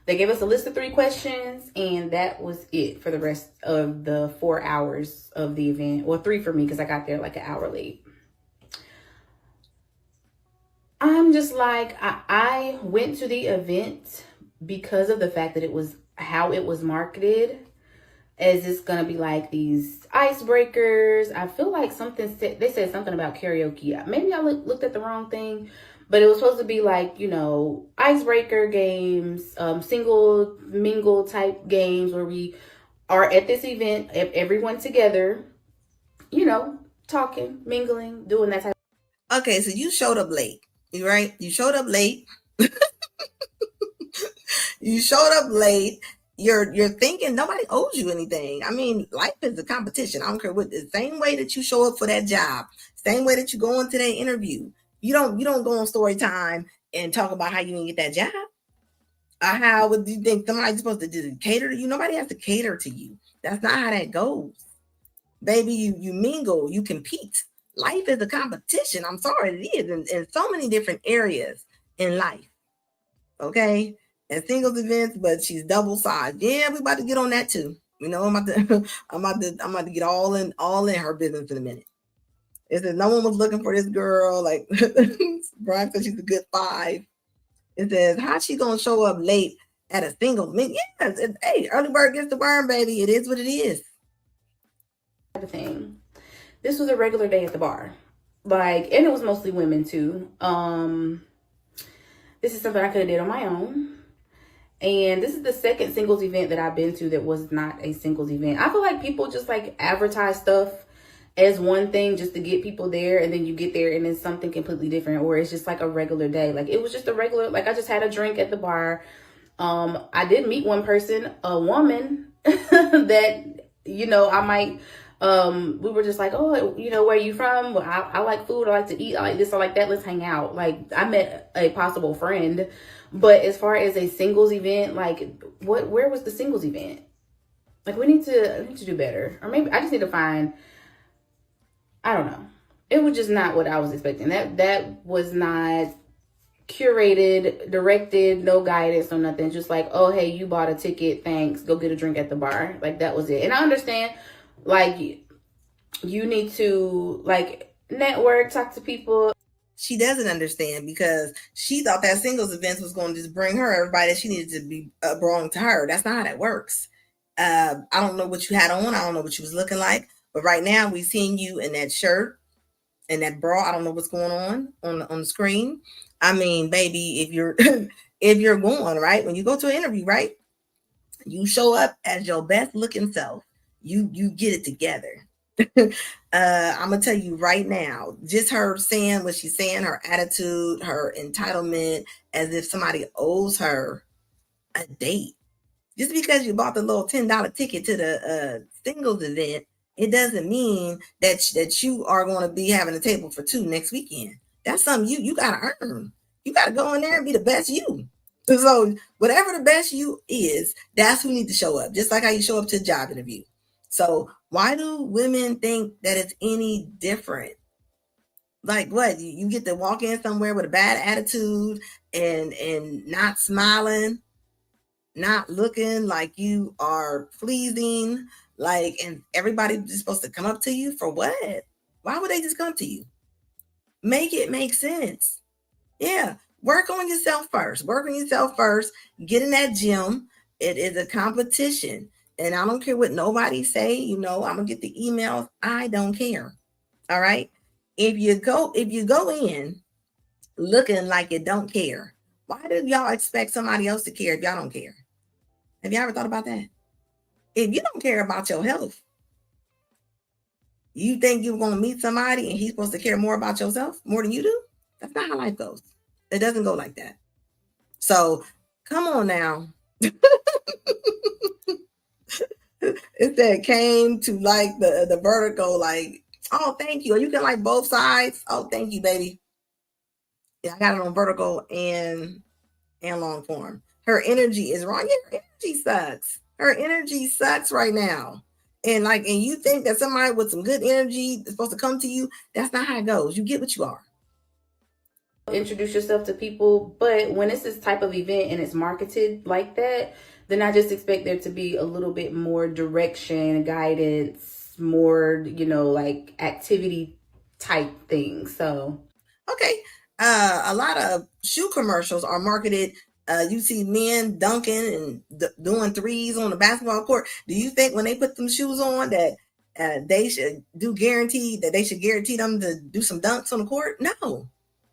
they gave us a list of 3 questions, and that was it for the rest of the 4 hours of the event. Well, 3 for me because I got there like an hour late. I'm just like, I went to the event because of the fact that it was how it was marketed, as it's gonna be like these icebreakers. I feel like they said something about karaoke. Maybe I looked at the wrong thing, but it was supposed to be like, icebreaker games, single mingle type games where we are at this event, everyone together, talking, mingling, doing that type. Okay, so you showed up late, right? You showed up late. You showed up late. You're thinking nobody owes you anything. I mean, life is a competition. I don't care what. The same way that you show up for that job, same way that you go into that interview. You don't go on story time and talk about how you didn't get that job. Or how would you think somebody's supposed to just cater to you? Nobody has to cater to you. That's not how that goes. Baby, you mingle, you compete. Life is a competition. I'm sorry, it is in so many different areas in life. Okay? And singles events, but she's double sized. Yeah, we about to get on that too. I'm about to get all in her business in a minute. It says no one was looking for this girl. Like Brian said, she's a good 5. It says, how's she gonna show up late at a singles event? Yes, hey, early bird gets the worm, baby. It is what it is. Thing. This was a regular day at the bar. And it was mostly women too. This is something I could have did on my own. And this is the second singles event that I've been to that was not a singles event. I feel like people just like advertise stuff as one thing just to get people there, and then you get there and it's something completely different, or it's just like a regular day. Like it was just a regular, like I just had a drink at the bar. I did meet one person, a woman that, I might, we were just like, oh, where are you from? Well, I like food. I like to eat. I like this. I like that. Let's hang out. Like I met a possible friend. But as far as a singles event, like where was the singles event? Like we need to do better. Or maybe I just need to find, I don't know. It was just not what I was expecting. That was not curated, directed, no guidance, no nothing. Just like, oh, hey, you bought a ticket. Thanks. Go get a drink at the bar. Like that was it. And I understand, like, you need to like network, talk to people. She doesn't understand because she thought that singles events was going to just bring her everybody that she needed to be brought to her. That's not how that works. I don't know what you had on. I don't know what you was looking like. But right now we seeing you in that shirt and that bra. I don't know what's going on the screen. I mean, baby, if you're if you're going, right, when you go to an interview, right, you show up as your best looking self. You get it together. I'm gonna tell you right now, just her saying what she's saying, her attitude, her entitlement, as if somebody owes her a date. Just because you bought the little $10 ticket to the singles event, it doesn't mean that you are going to be having a table for 2 next weekend. That's something you gotta earn. You gotta go in there and be the best you. So whatever the best you is, that's who need to show up. Just like how you show up to a job interview. So why do women think that it's any different? Like what? You get to walk in somewhere with a bad attitude and not smiling, not looking like you are pleasing, like, and everybody's just supposed to come up to you for what? Why would they just come to you? Make it make sense. Yeah. Work on yourself first. Work on yourself first. Get in that gym. It is a competition. And I don't care what nobody say, I'm going to get the emails. I don't care. All right. If you go in looking like you don't care, why do y'all expect somebody else to care if y'all don't care? Have you ever thought about that? If you don't care about your health, you think you're going to meet somebody and he's supposed to care more about yourself more than you do? That's not how life goes. It doesn't go like that. So come on now. It said came to like the vertical, like, oh, thank you. You can like both sides. Oh, thank you, baby. Yeah, I got it on vertical and long form. Her energy is wrong. Yeah, her energy sucks. Her energy sucks right now. And you think that somebody with some good energy is supposed to come to you. That's not how it goes. You get what you are. Introduce yourself to people, but when it's this type of event and it's marketed like that, then I just expect there to be a little bit more direction, guidance, more, like activity type things. So okay, a lot of shoe commercials are marketed. You see men dunking and doing threes on the basketball court. Do you think when they put them shoes on that they should guarantee them to do some dunks on the court? No.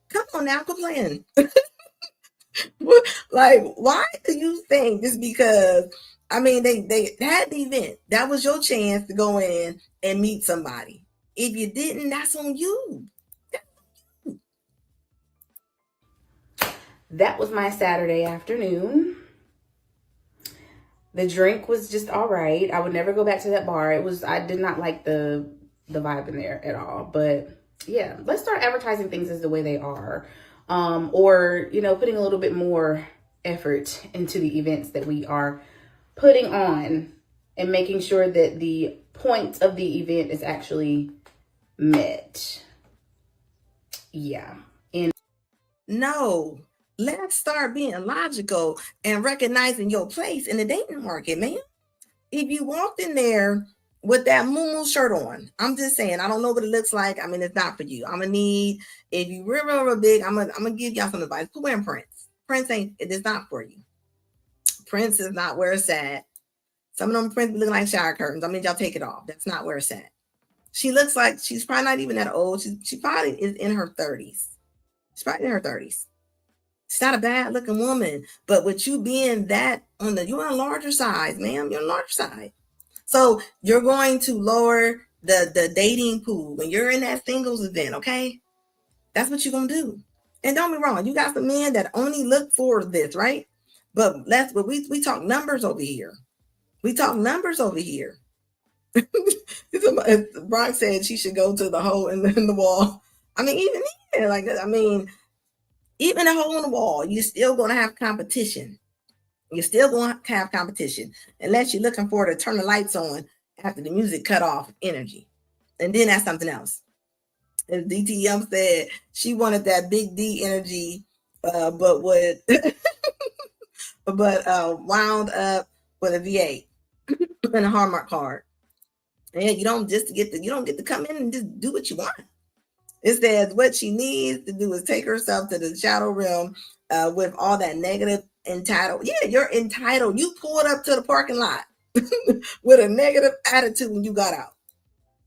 Come on now, quit playing. Like, why do you think just because? I mean, they had the event. That was your chance to go in and meet somebody. If you didn't, that's on you. That was my Saturday afternoon. The drink was just all right. I would never go back to that bar. I did not like the vibe in there at all. But yeah, let's start advertising things as the way they are. Or, putting a little bit more effort into the events that we are putting on and making sure that the point of the event is actually met. Yeah. No, let's start being logical and recognizing your place in the dating market, man. If you walked in there with that moo shirt on, I'm just saying, I don't know what it looks like. I mean, it's not for you. I'm gonna need, if you real big, I'm gonna give y'all some advice. Quit wearing Prince. Prince it's not for you. Prince is not where it's at. Some of them Prince looking like shower curtains. I mean, y'all take it off. That's not where it's at. She looks like she's probably not even that old. She probably is in her 30s. She's probably in her 30s. She's not a bad looking woman, but with you being that you're on a larger size, ma'am. You're on a larger side. So you're going to lower the dating pool when you're in that singles event, okay? That's what you're gonna do. And don't be wrong, you got some men that only look for this, right? But we talk numbers over here. We talk numbers over here. Brock said she should go to the hole in the wall. I mean, even even a hole in the wall, you're still going to have competition. You're still going to have competition unless you're looking for to turn the lights on after the music cut off energy. And then that's something else. As DTM said, she wanted that big D energy, but wound up with a V8 and a Hallmark card. And you don't get to come in and just do what you want. It says what she needs to do is take herself to the shadow realm with all that negative entitled. Yeah, you're entitled. You pulled up to the parking lot with a negative attitude when you got out.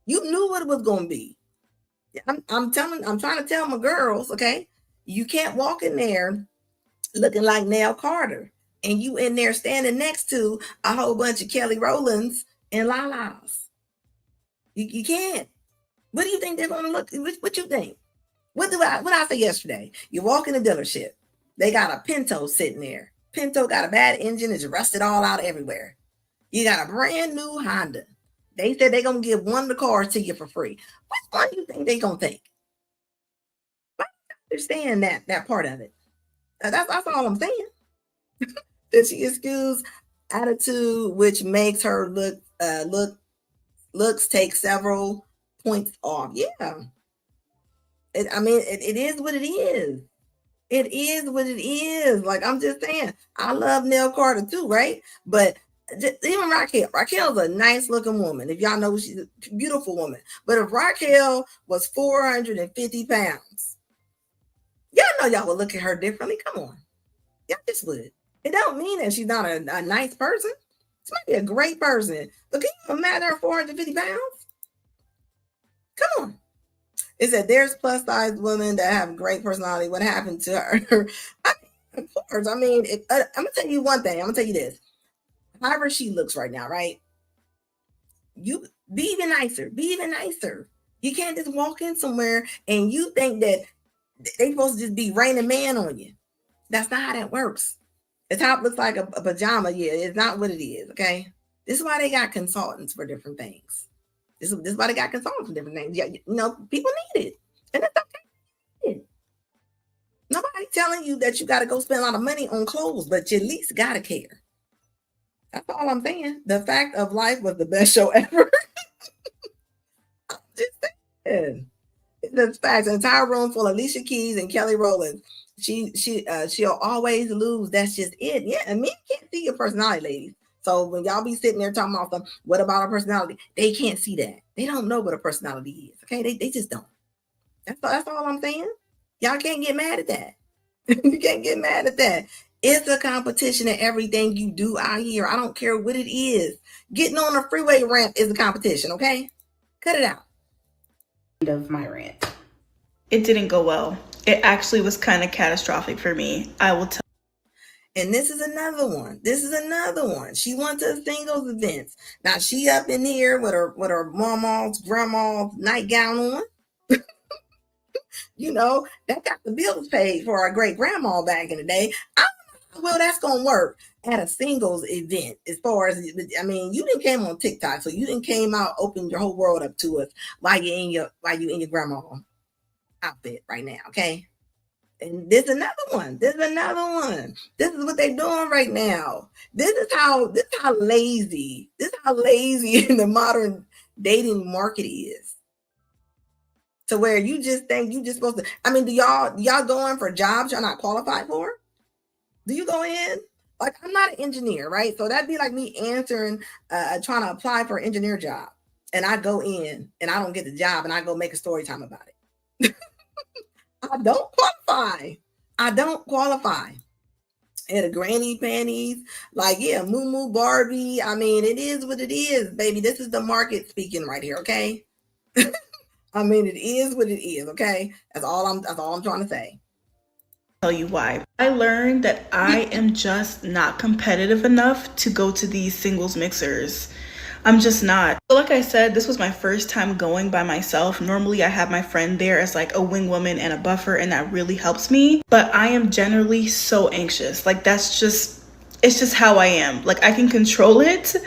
You knew what it was going to be. I'm trying to tell my girls, okay, you can't walk in there looking like Nell Carter and you in there standing next to a whole bunch of Kelly Rowlands and Lala's. You can't. What do you think they're going to look? What you think? What I say yesterday? You walk in the dealership. They got a Pinto sitting there. Pinto got a bad engine. It's rusted all out everywhere. You got a brand new Honda. They said they're going to give one of the cars to you for free. Which one do you think they're going to take? I understand that part of it. That's all I'm saying. That she excuse attitude, which makes her looks take several points off. Yeah. It is what it is. It is what it is. Like, I'm just saying, I love Nell Carter too, right? But even Raquel's a nice looking woman. If y'all know, she's a beautiful woman. But if Raquel was 450 pounds, y'all know y'all would look at her differently. Come on. Y'all just would. It don't mean that she's not a nice person. She might be a great person. But can you imagine her 450 pounds? Come on. It said there's plus size women that have great personality. What happened to her? I mean, of course. I mean, I'm gonna tell you one thing. I'm gonna tell you this. However she looks right now, right? You be even nicer. Be even nicer. You can't just walk in somewhere and you think that they supposed to just be raining man on you. That's not how that works. The top looks like a pajama. Yeah, it's not what it is. Okay. This is why they got consultants for different things. This is why they got consultants for different things. Yeah, people need it. And it's okay. Nobody telling you that you got to go spend a lot of money on clothes, but you at least got to care. That's all I'm saying. The Fact of Life was the best show ever. I'm just saying. The facts. An entire room full of Alicia Keys and Kelly Rowland. She'll always lose. That's just it. Yeah, and men can't see your personality, ladies. So when y'all be sitting there talking about them, what about our personality? They can't see that. They don't know what a personality is. Okay, they just don't. That's all I'm saying. Y'all can't get mad at that. You can't get mad at that. It's a competition in everything you do out here. I don't care what it is. Getting on a freeway ramp is a competition. Okay, cut it out. End of my rant. It didn't go well. It actually was kind of catastrophic for me. I will tell. And this is another one. She went to a singles event. Now she up in here with her mama's, grandma's nightgown on. That got the bills paid for our great grandma back in the day. I don't know how well that's gonna work at a singles event. As far as, I mean, you didn't came on TikTok, so you didn't came out, open your whole world up to us while you in your grandma outfit right now, okay? And there's another one. This is what they're doing right now. This is how lazy in the modern dating market is. To where you just think you just supposed to. I mean, do y'all go in for jobs you're not qualified for? Do you go in? Like, I'm not an engineer, right? So that'd be like me answering, trying to apply for an engineer job, and I go in and I don't get the job, and I go make a story time about it. I don't qualify. And the granny panties, like, yeah, moo Barbie. I mean, it is what it is, baby. This is the market speaking right here, okay? I mean, it is what it is, okay? That's all I'm trying to say. Tell you why. I learned that I am just not competitive enough to go to these singles mixers. I'm just not. So like I said, this was my first time going by myself. Normally I have my friend there as like a wing woman and a buffer, and that really helps me. But I am generally so anxious. Like, it's just how I am. Like, I can control it,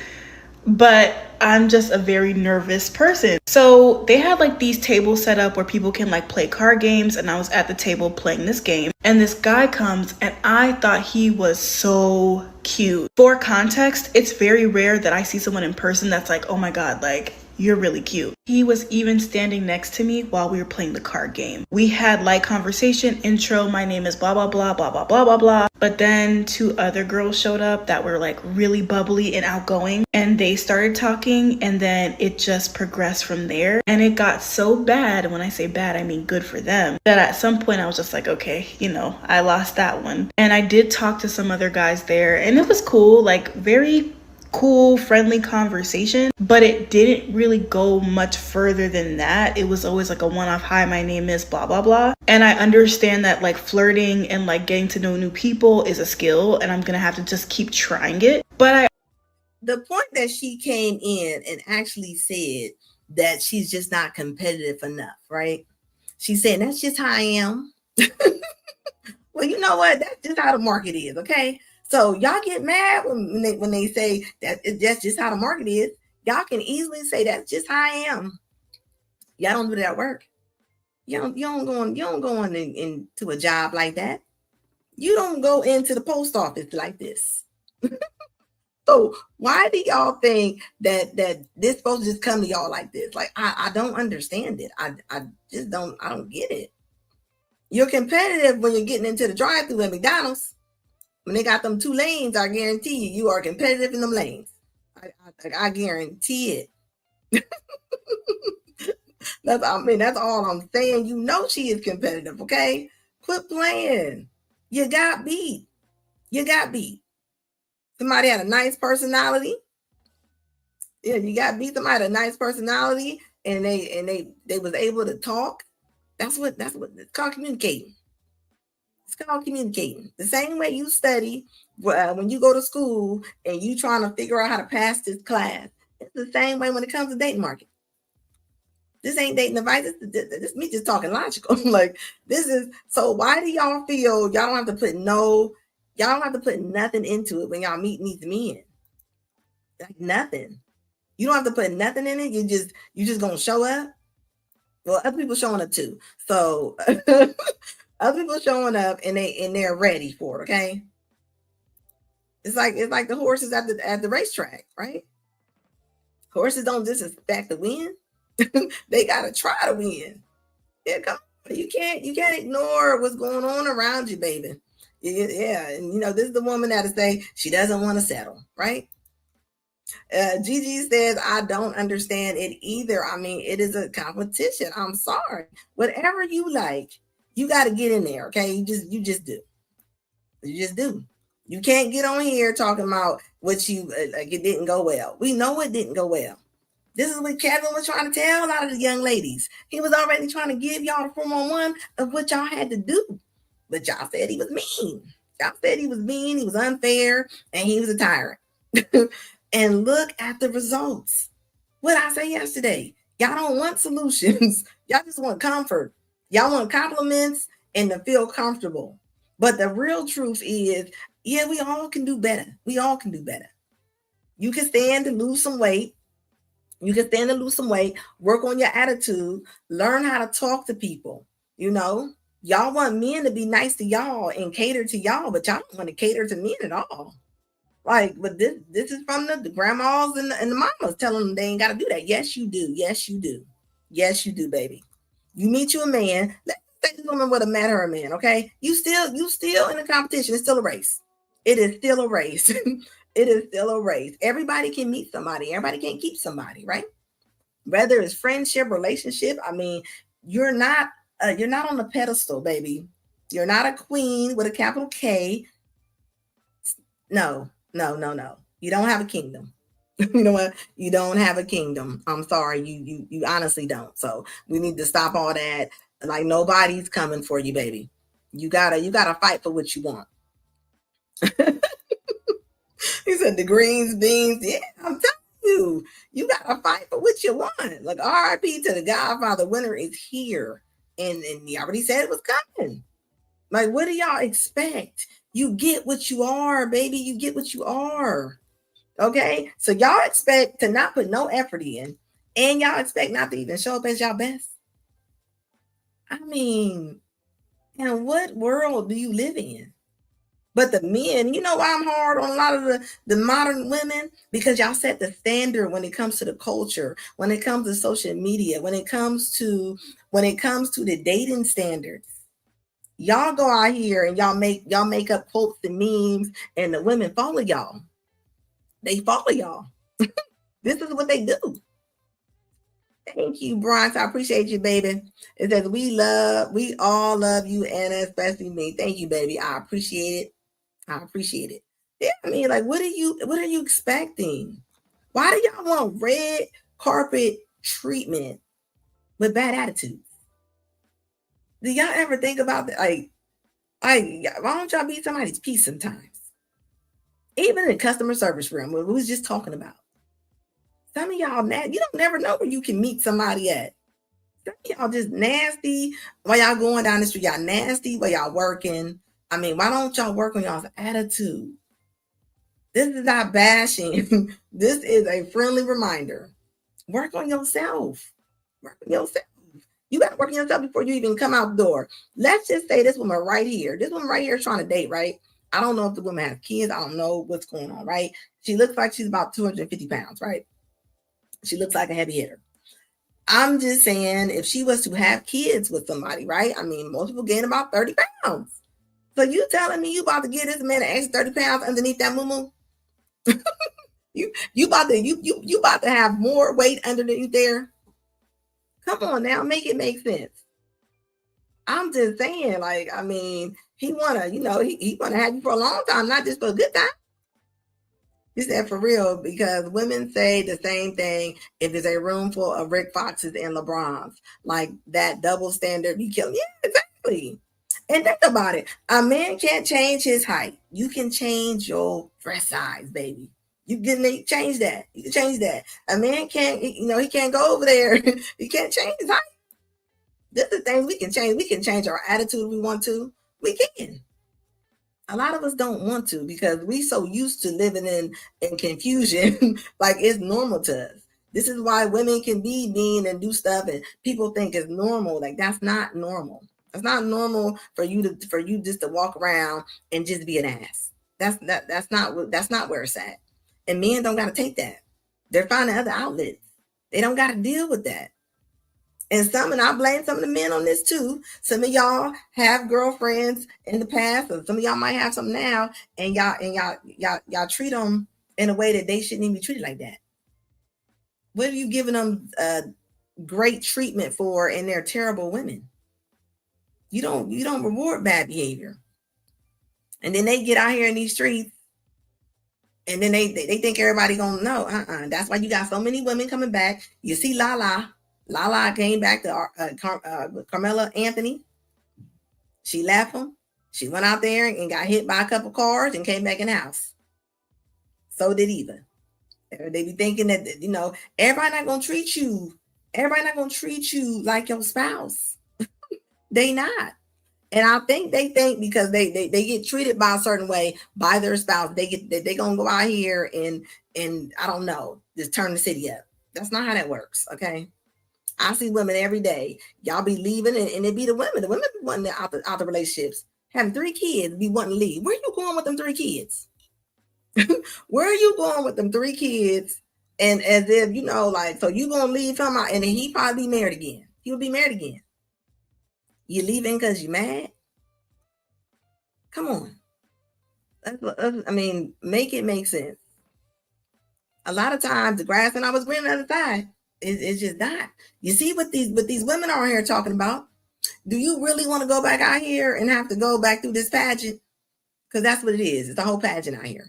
but I'm just a very nervous person. So they had like these tables set up where people can like play card games, and I was at the table playing this game, and this guy comes, and I thought he was so cute. For context, it's very rare that I see someone in person that's like, oh my god, like, you're really cute. He was even standing next to me while we were playing the card game. We had light conversation, intro, my name is blah, blah, blah, blah, blah, blah, blah, blah. But then 2 other girls showed up that were like really bubbly and outgoing, and they started talking, and then it just progressed from there. And it got so bad, and when I say bad, I mean good for them, that at some point I was just like, okay, I lost that one. And I did talk to some other guys there, and it was cool, like very cool, friendly conversation, but it didn't really go much further than that. It was always like a one-off, hi, my name is blah, blah, blah. And I understand that like flirting and like getting to know new people is a skill, and I'm gonna have to just keep trying it. But the point that she came in and actually said that she's just not competitive enough, right? She's saying that's just how I am. Well, you know what? That's just how the market is, okay? So y'all get mad when they say that that's just how the market is. Y'all can easily say that's just how I am. Y'all don't do that at work. You don't go into a job like that. You don't go into the post office like this. So why do y'all think that this supposed to just come to y'all like this? Like, I don't understand it. I don't get it. You're competitive when you're getting into the drive-thru at McDonald's. When they got them 2 lanes, I guarantee you are competitive in them lanes. I guarantee it. That's all I'm saying. You know she is competitive, okay? Quit playing. You got beat. Somebody had a nice personality. Yeah, you got beat. Somebody had a nice personality, and they was able to talk. That's what it's called, communicating. It's called communicating. The same way you study when you go to school and you trying to figure out how to pass this class. It's the same way when it comes to dating market. This ain't dating advice. This is me just talking logical. Like, this is, so why do y'all feel y'all don't have to put nothing into it when y'all meet these men? Like, nothing. You don't have to put nothing in it. You just gonna show up. Well, other people showing up too. So other people showing up and they're ready for it. Okay. It's like the horses at the racetrack, right? Horses don't just expect to win. They gotta try to win. Yeah, come on. You can't ignore what's going on around you, baby. Yeah, and this is the woman that'll say she doesn't want to settle, right? Gigi says, I don't understand it either. I mean, it is a competition. I'm sorry. Whatever you like, you got to get in there, okay? You just do. You just do. You can't get on here talking about what you like it didn't go well. We know it didn't go well. This is what Kevin was trying to tell a lot of the young ladies. He was already trying to give y'all the 411 of what y'all had to do. But y'all said he was mean. Y'all said he was mean, he was unfair, and he was a tyrant. And look at the results. What did I say yesterday? Y'all don't want solutions. Y'all just want comfort. Y'all want compliments and to feel comfortable. But the real truth is, yeah, we all can do better. We all can do better. You can stand to lose some weight. Work on your attitude, learn how to talk to people. Y'all want men to be nice to y'all and cater to y'all, but y'all don't want to cater to men at all. Like, but this is from the grandmas and the mamas telling them they ain't got to do that. Yes, you do. Yes, you do. Yes, you do, baby. You meet you a man. Let's say this woman would have met her a man, okay? You still in the competition. It's still a race. It is still a race. It is still a race. Everybody can meet somebody. Everybody can't keep somebody, right? Whether it's friendship, relationship. I mean, you're not on the pedestal, baby. You're not a queen with a capital K. No. You don't have a kingdom. You know what? You don't have a kingdom. I'm sorry. You honestly don't. So we need to stop all that. Like, nobody's coming for you, baby. You gotta fight for what you want. He said the greens, beans. Yeah, I'm telling you, you gotta fight for what you want. Like, RIP to the Godfather. Winter is here. And he already said it was coming. Like, what do y'all expect? You get what you are, baby. You get what you are. Okay? So y'all expect to not put no effort in, and y'all expect not to even show up as y'all best. I mean, in what world do you live in? But the men, you know why I'm hard on a lot of the modern women? Because y'all set the standard when it comes to the culture, when it comes to social media, when it comes to the dating standards. Y'all go out here and y'all make up quotes and memes, and the women follow y'all. They follow y'all. This is what they do. Thank you, Bronx. I appreciate you, baby. It says we all love you, Anna, especially me. Thank you, baby. I appreciate it. Yeah, I mean, like, what are you expecting? Why do y'all want red carpet treatment with bad attitudes? Do y'all ever think about that? Like, why don't y'all be somebody's peace sometimes? Even in the customer service room, what we was just talking about. Some of y'all, you don't never know where you can meet somebody at. Some of y'all just nasty while y'all going down the street. Y'all nasty while y'all working. I mean, why don't y'all work on y'all's attitude? This is not bashing. This is a friendly reminder. Work on yourself. Work on yourself. You got to work on yourself before you even come out the door. Let's just say this woman right here. This woman right here is trying to date, right? I don't know if the woman has kids. I don't know what's going on, right? She looks like she's about 250 pounds, right? She looks like a heavy hitter. I'm just saying, if she was to have kids with somebody, right? I mean, most people gain about 30 pounds. So you telling me you about to get this man an extra 30 pounds underneath that moo-moo? you about to have more weight underneath there? Come on now, make it make sense. I'm just saying, like, I mean, he wanna have you for a long time, not just for a good time. He said for real, because women say the same thing if there's a room full of Rick Foxes and LeBrons. Like that double standard, you kill. Yeah, exactly. And think about it. A man can't change his height. You can change your dress size, baby. You can change that. You can change that. A man can't, he can't go over there. He can't change his height. This is things we can change. We can change our attitude if we want to. We can. A lot of us don't want to because we so used to living in confusion, like it's normal to us. This is why women can be mean and do stuff, and people think it's normal. Like that's not normal. It's not normal for you just to walk around and just be an ass. That's not where it's at. And men don't got to take that. They're finding other outlets. They don't got to deal with that. And I blame some of the men on this too. Some of y'all have girlfriends in the past, or some of y'all might have some now, and y'all treat them in a way that they shouldn't even be treated like that. What are you giving them great treatment for, and they're terrible women? You don't reward bad behavior. And then they get out here in these streets, and then they think everybody gonna know. That's why you got so many women coming back. You see Lala came back to Carmela Anthony. She left him. She went out there and got hit by a couple cars and came back in the house. So did Eva. They be thinking that, everybody not going to treat you. Everybody not going to treat you like your spouse. They not. And I think they think because they get treated by a certain way by their spouse, they going to go out here and I don't know, just turn the city up. That's not how that works, okay? I see women every day. Y'all be leaving, and it be the women. The women be wanting out the relationships. Having 3 kids, be wanting to leave. Where are you going with them 3 kids? Where are you going with them 3 kids? And as if, so you going to leave him out, and then he probably be married again. He'll be married again. You leaving because you mad? Come on. Make it make sense. A lot of times, the grass when I was green on the other side. It's just not. You see what these women are here talking about? Do you really want to go back out here and have to go back through this pageant? Because that's what it is. It's a whole pageant out here.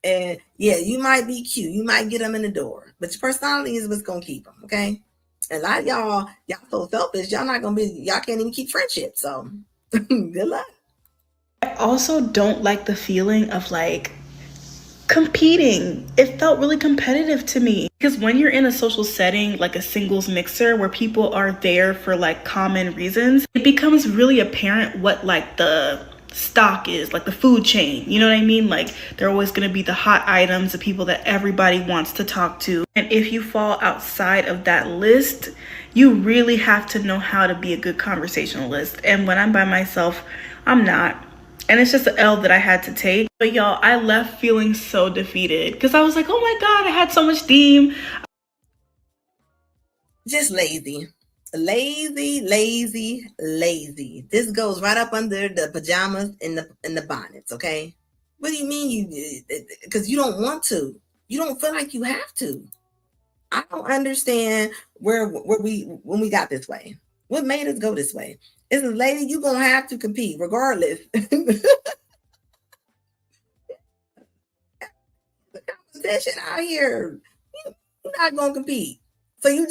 And yeah, you might be cute. You might get them in the door. But your personality is what's going to keep them, okay? And a lot of y'all so selfish. Y'all can't even keep friendships. So good luck. I also don't like the feeling of competing. It felt really competitive to me because when you're in a social setting like a singles mixer where people are there for common reasons, it becomes really apparent what the stock is, the food chain, you know what I mean? They're always going to be the hot items, the people that everybody wants to talk to. And if you fall outside of that list, you really have to know how to be a good conversationalist. And when I'm by myself, I'm not. And it's just an L that I had to take. But y'all, I left feeling so defeated because I was like, oh my God, I had so much steam. Just lazy. Lazy. This goes right up under the pajamas and the bonnets, okay? What do you mean because you don't want to. You don't feel like you have to. I don't understand when we got this way. What made us go this way? It's a lady, you're going to have to compete regardless. The competition out here, you're not going to compete. So you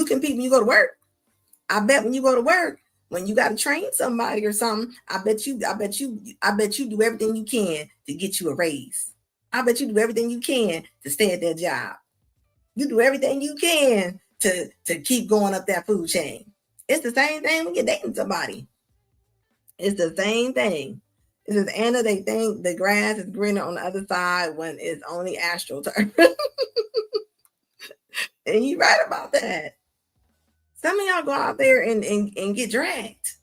compete when you go to work. I bet when you go to work, when you got to train somebody or something, I bet you do everything you can to get you a raise. I bet you do everything you can to stay at that job. You do everything you can to keep going up that food chain. It's the same thing when you're dating somebody. It's the same thing. It says, Anna, they think the grass is greener on the other side when it's only astroturf. And you're right about that. Some of y'all go out there and get dragged.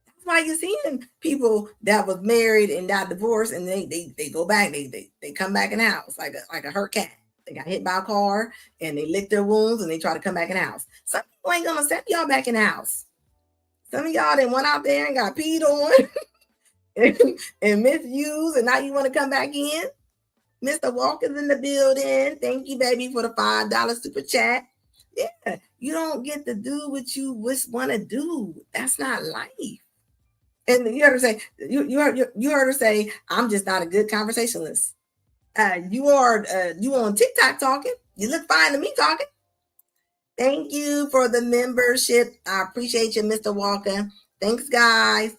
That's why you're seeing people that was married and got divorced, and they go back, they come back in the house like a hurt cat. They got hit by a car and they lick their wounds and they try to come back in the house. Some people ain't gonna send y'all back in the house. Some of y'all that went out there and got peed on and misused, and now you want to come back in. Mr. Walker's in the building. Thank you, baby, for the $5 super chat. Yeah, you don't get to do what you want to do. That's not life. And you heard her say, you heard her say, I'm just not a good conversationalist. You on TikTok talking. You look fine to me talking. Thank you for the membership. I appreciate you, Mr. Walker. Thanks, guys.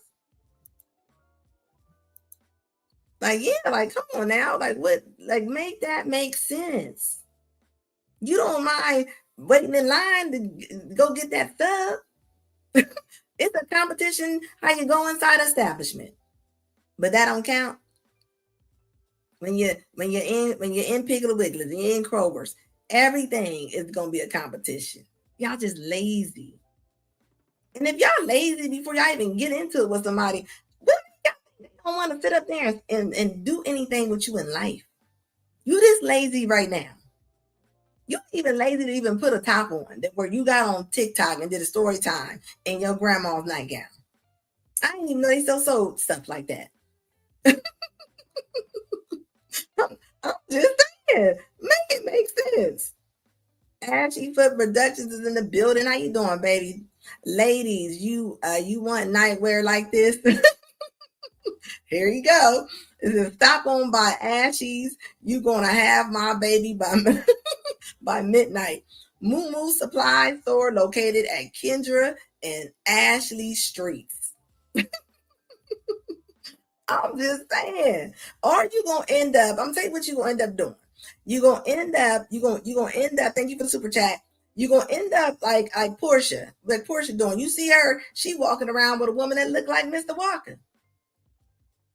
Like, yeah, like, come on now. Like, what? Like, make that make sense. You don't mind waiting in line to go get that stuff. It's a competition how you go inside establishment. But that don't count. When you're in Piggly Wigglies and you're in Kroger's, everything is gonna be a competition. Y'all just lazy. And if y'all lazy before y'all even get into it with somebody, y'all don't want to sit up there and do anything with you in life. You just lazy right now. You even lazy to even put a top on that where you got on TikTok and did a story time in your grandma's nightgown. I didn't even know they still sold stuff like that. I'm just saying, make it make sense. Ashy Foot Productions is in the building. How you doing, baby? Ladies, you want nightwear like this? Here you go. This is Stop On by Ashies. You gonna have my baby by by midnight. Moo Moo Supply Store located at Kendra and Ashley Streets. I'm just saying. Or you gonna end up, I'm telling you what you gonna end up doing. You're gonna end up, thank you for the super chat. You're gonna end up like Portia doing. You see her, she walking around with a woman that look like Mr. Walker.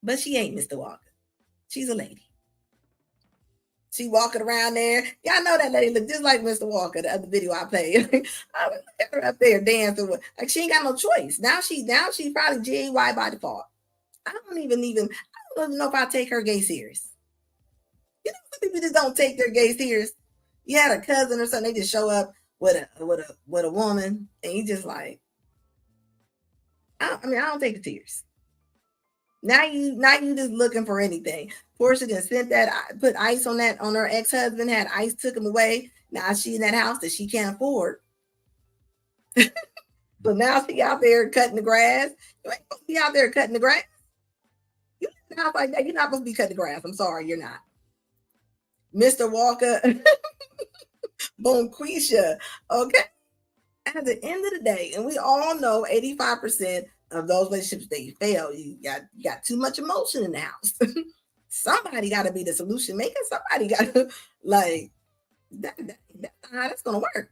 But she ain't Mr. Walker. She's a lady. She walking around there. Y'all know that lady look just like Mr. Walker, the other video I played. I was her up there dancing with, like she ain't got no choice. Now she's probably GAY by default. I don't even know if I take her gay serious. You know, some people just don't take their gay serious. You had a cousin or something, they just show up with a woman, and you just like, I don't take it serious. Now you just looking for anything. Portia just sent that, put ice on her ex-husband, had ice, took him away. Now she in that house that she can't afford. So now she out there cutting the grass. You ain't supposed to be out there cutting the grass. You in a house like that, you're not supposed to be cutting the grass. I'm sorry, you're not. Mr. Walker, Bonquisha, okay? At the end of the day, and we all know 85% of those relationships that you fail, you got too much emotion in the house. Somebody got to be the solution maker. Somebody got to, like, that's not how that's going to work.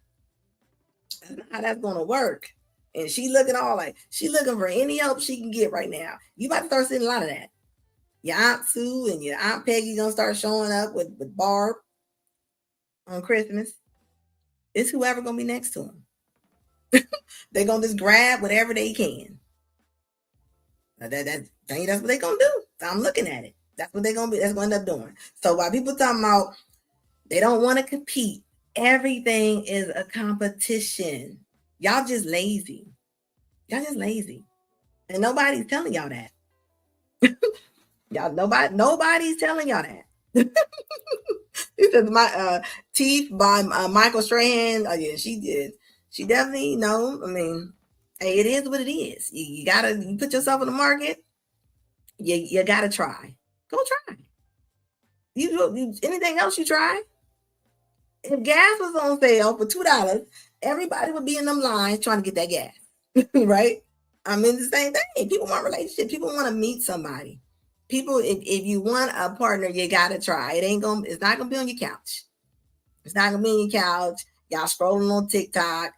That's not how that's going to work. And she looking for any help she can get right now. You about to start seeing a lot of that. Your Aunt Sue and your Aunt Peggy going to start showing up with Barb on Christmas. It's whoever going to be next to them. They're going to just grab whatever they can. That's what they're going to do. I'm looking at it. That's what they're going to be. That's what they're end up doing. So while people talking about they don't want to compete, everything is a competition. Y'all just lazy. Y'all just lazy. And nobody's telling y'all that. Nobody's telling y'all that. This is my Teeth by Michael Strahan. Oh yeah, she did. She definitely hey, it is what it is. You gotta put yourself in the market. You gotta try. Go try. You anything else you try? If gas was on sale for $2, everybody would be in them lines trying to get that gas. Right? The same thing. People want relationships. People want to meet somebody. People, if you want a partner, you gotta try. It's not gonna be on your couch. It's not gonna be on your couch. Y'all scrolling on TikTok.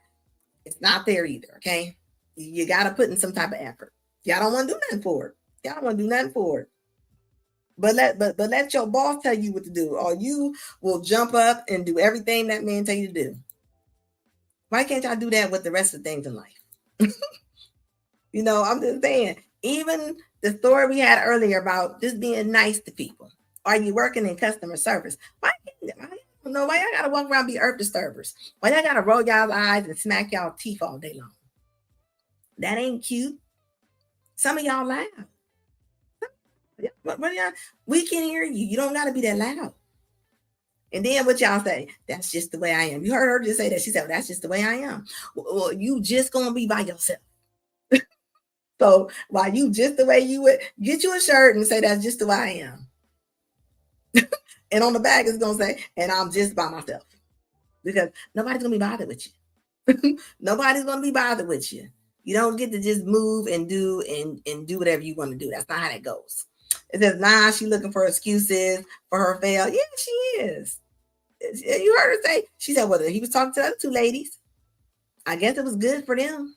It's not there either. Okay, you gotta put in some type of effort. Y'all don't want to do nothing for it. Y'all don't want to do nothing for it. But let your boss tell you what to do, or you will jump up and do everything that man tell you to do. Why can't y'all do that with the rest of the things in life? I'm just saying. Even the story we had earlier about just being nice to people. Are you working in customer service? Why y'all gotta walk around and be earth disturbers? Why y'all gotta roll y'all eyes and smack y'all teeth all day long? That ain't cute. Some of y'all loud. We can hear you. You don't gotta be that loud. And then what y'all say? That's just the way I am. You heard her just say that. She said, well, that's just the way I am. Well, you just gonna be by yourself. So while you just the way you would, get you a shirt and say that's just the way I am. And on the back, it's going to say, and I'm just by myself. Because nobody's going to be bothered with you. Nobody's going to be bothered with you. You don't get to just move and do whatever you want to do. That's not how that goes. It says, nah, she's looking for excuses for her fail. Yeah, she is. You heard her say, she said, well, he was talking to the other two ladies. I guess it was good for them.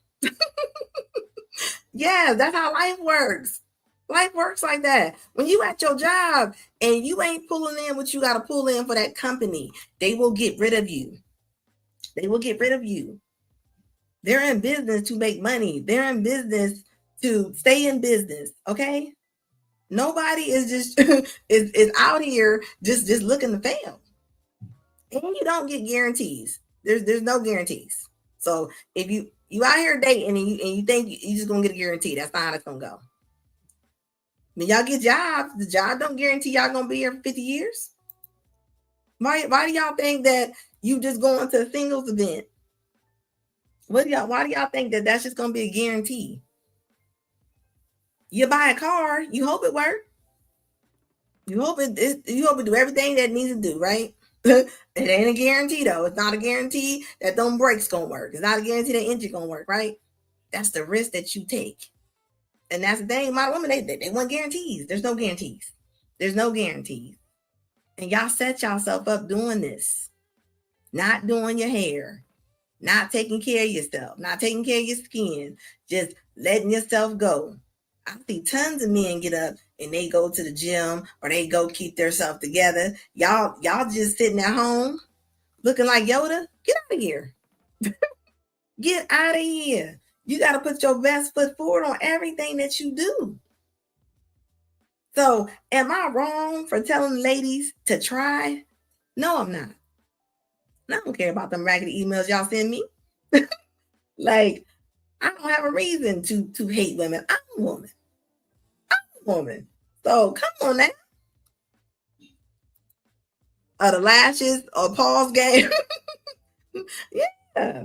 Yeah, that's how life works. Life works like that. When you at your job and you ain't pulling in what you got to pull in for that company, they will get rid of you. They will get rid of you. They're in business to make money. They're in business to stay in business. Okay. Nobody is just is out here just looking to fail. And you don't get guarantees. There's no guarantees. So if you out here dating and you think you just gonna get a guarantee, that's not how it's gonna go. When y'all get jobs, the job don't guarantee y'all gonna be here for 50 years. Why do y'all think that you just going to a singles event? Why do y'all think that that's just gonna be a guarantee? You buy a car, you hope it works. You hope it do everything that it needs to do, right? It ain't a guarantee though. It's not a guarantee that them brakes gonna work. It's not a guarantee that engine gonna work, right? That's the risk that you take. And that's the thing, modern women, they want guarantees. There's no guarantees. There's no guarantees. And y'all set yourself up doing this. Not doing your hair. Not taking care of yourself. Not taking care of your skin. Just letting yourself go. I see tons of men get up and they go to the gym or they go keep themselves together. Y'all just sitting at home looking like Yoda. Get out of here. Get out of here. You got to put your best foot forward on everything that you do. So am I wrong for telling ladies to try? No, I'm not. I don't care about them raggedy emails y'all send me. Like, I don't have a reason to hate women. I'm a woman. So come on now. The lashes or Paul's game. Yeah.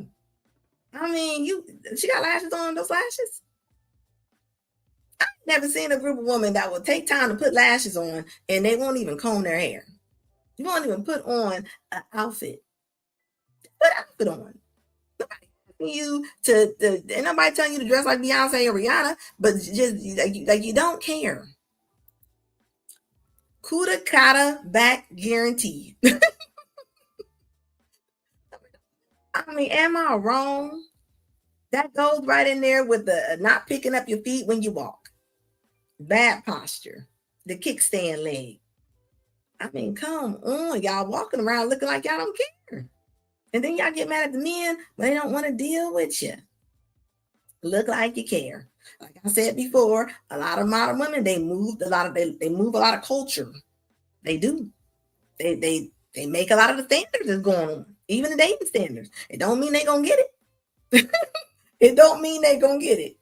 I mean, she got lashes on, those lashes. I've never seen a group of women that will take time to put lashes on and they won't even comb their hair. You won't even put on an outfit. Put an outfit on. Nobody asking you ain't nobody telling you to dress like Beyonce or Rihanna, but just like you don't care. Kuda Kata back guarantee. I mean, am I wrong? That goes right in there with the not picking up your feet when you walk. Bad posture. The kickstand leg. I mean, come on. Y'all walking around looking like y'all don't care. And then y'all get mad at the men when they don't want to deal with you. Look like you care. Like I said before, a lot of modern women, they move a lot of culture. They do. They make a lot of the standards that's going on. Even the dating standards. It don't mean they gonna get it. It don't mean they gonna get it.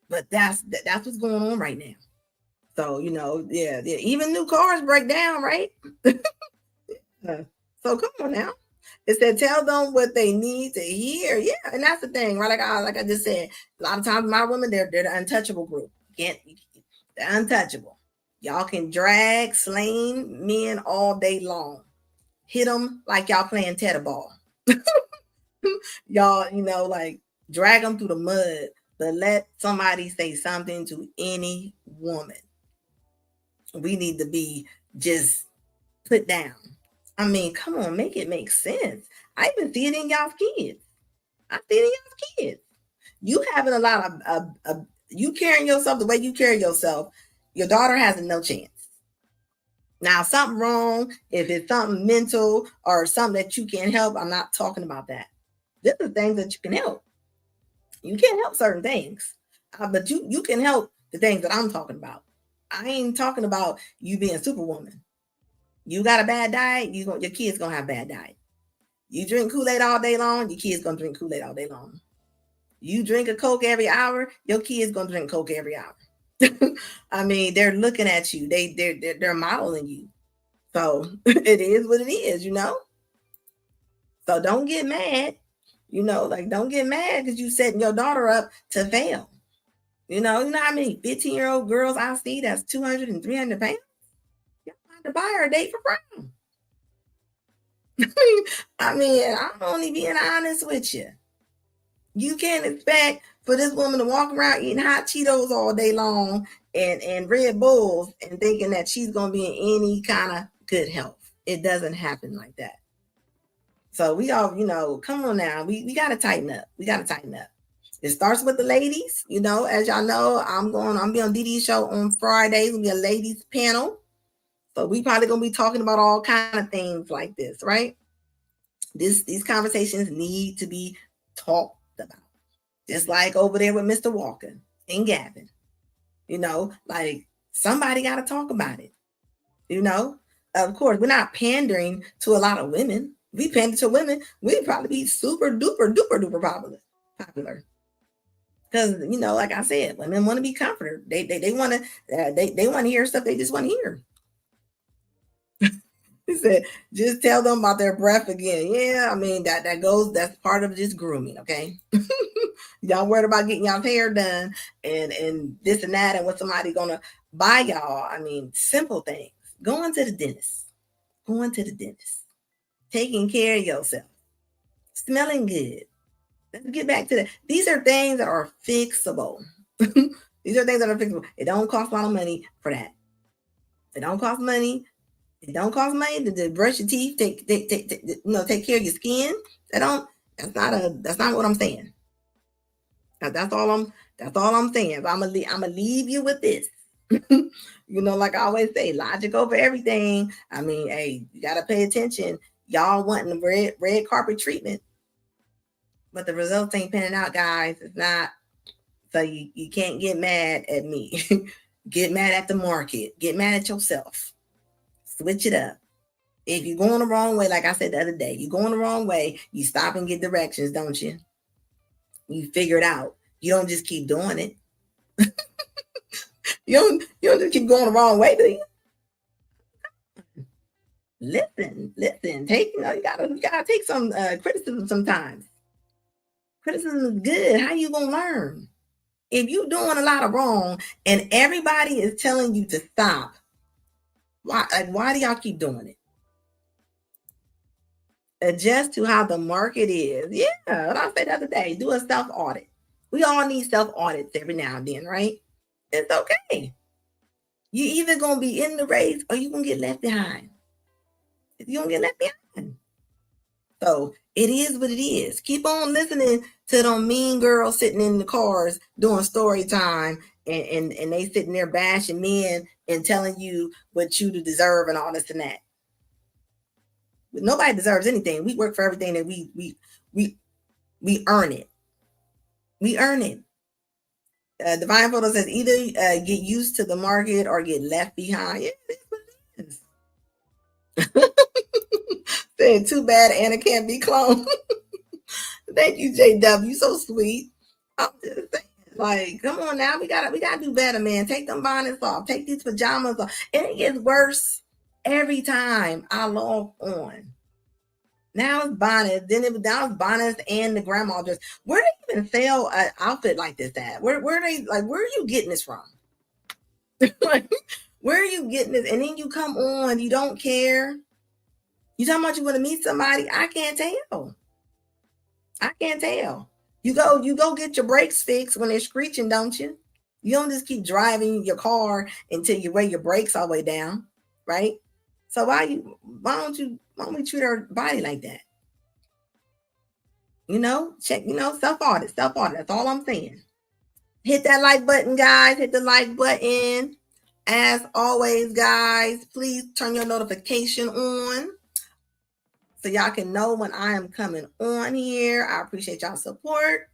But that's what's going on right now. So, yeah, even new cars break down, right? So come on now. It said, tell them what they need to hear. Yeah, and that's the thing, right? Like I just said, a lot of times my women, they're the untouchable group. They're untouchable. Y'all can drag, sling men all day long. Hit them like y'all playing tetherball. Y'all, like drag them through the mud, but let somebody say something to any woman. We need to be just put down. I mean, come on, make it make sense. I even see it in y'all's kids. I see it in y'all's kids. You having a lot of you carrying yourself the way you carry yourself, your daughter has no chance. Now, something wrong, if it's something mental or something that you can't help, I'm not talking about that. This is things that you can help. You can't help certain things, but you can help the things that I'm talking about. I ain't talking about you being superwoman. You got a bad diet, your kids gonna have bad diet. You drink Kool-Aid all day long, your kids gonna drink Kool-Aid all day long. You drink a Coke every hour, your kids gonna drink Coke every hour. I mean, they're looking at you. They're modeling you. So it is what it is, So don't get mad. Don't get mad because you setting your daughter up to fail. You know how many 15-year-old girls I see that's 200 and 300 pounds? Y'all to buy her a date for prom. I'm only being honest with you. You can't expect for this woman to walk around eating hot Cheetos all day long and Red Bulls and thinking that she's going to be in any kind of good health. It doesn't happen like that. So we all, come on now. We got to tighten up. We got to tighten up. It starts with the ladies. As y'all know, I'm be on DD's show on Fridays. It'll be a ladies panel. So we probably going to be talking about all kind of things like this, right? These conversations need to be talked about. Just like over there with Mr. Walker and Gavin. Like somebody got to talk about it. Of course, we're not pandering to a lot of women. We pander to women, we'd probably be super duper duper duper popular. Because like I said, women want to be comforted. They want to they want to hear stuff they just want to hear. He said, just tell them about their breath again. Yeah, that's part of just grooming, okay? Y'all worried about getting y'all hair done and this and that and what somebody gonna buy y'all. Simple things. Going to the dentist. Taking care of yourself. Smelling good. Let's get back to that. These are things that are fixable. It don't cost a lot of money for that. It don't cost money. It don't cost money to brush your teeth, take care of your skin. That's not what I'm saying. That's all I'm saying. But I'm gonna leave you with this. Like I always say, logic over everything. Hey, you gotta pay attention. Y'all wanting the red carpet treatment, but the results ain't panning out, guys. It's not. So you can't get mad at me. Get mad at the market. Get mad at yourself. Switch it up. If you're going the wrong way, like I said the other day, you're going the wrong way, you stop and get directions, don't you? You figure it out. You don't just keep doing it. You don't just keep going the wrong way, do you? Listen. You gotta take some criticism sometimes. Criticism is good. How you gonna learn? If you're doing a lot of wrong and everybody is telling you to stop, why do y'all keep doing it? Adjust to how the market is. Yeah, what I said the other day, do a self-audit. We all need self-audits every now and then, right? It's okay. You either gonna be in the race or you gonna get left behind. You're gonna get left behind. So it is what it is. Keep on listening to them mean girls sitting in the cars doing story time and they sitting there bashing men and telling you what you deserve and all this and that. Nobody deserves anything. We work for everything that we earn it. We earn it. Divine Photo says either get used to the market or get left behind. Yeah, that's what it is. Saying too bad Anna can't be cloned. Thank you, JW. So sweet. I'm just saying, like, come on now. We gotta do better, man. Take them bonnets off. Take these pajamas off. And it gets worse every time I log on. Now it's bonnets. Now it's bonnets and the grandma dress. Where do they even sell an outfit like this at? Where are you getting this from? Like, where are you getting this? And then you come on, you don't care. You talking about you want to meet somebody? I can't tell. You go get your brakes fixed when they're screeching, don't you? You don't just keep driving your car until you wear your brakes all the way down, right? So why don't we treat our body like that? Check, self-audit. That's all I'm saying. Hit that like button, guys. Hit the like button. As always, guys, please turn your notification on so y'all can know when I am coming on here. I appreciate y'all's support.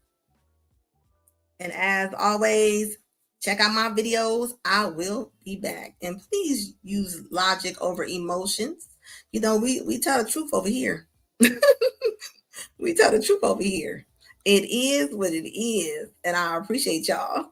And as always, check out my videos. I will be back. And please use logic over emotions. We tell the truth over here. We tell the truth over here. It is what it is. And I appreciate y'all.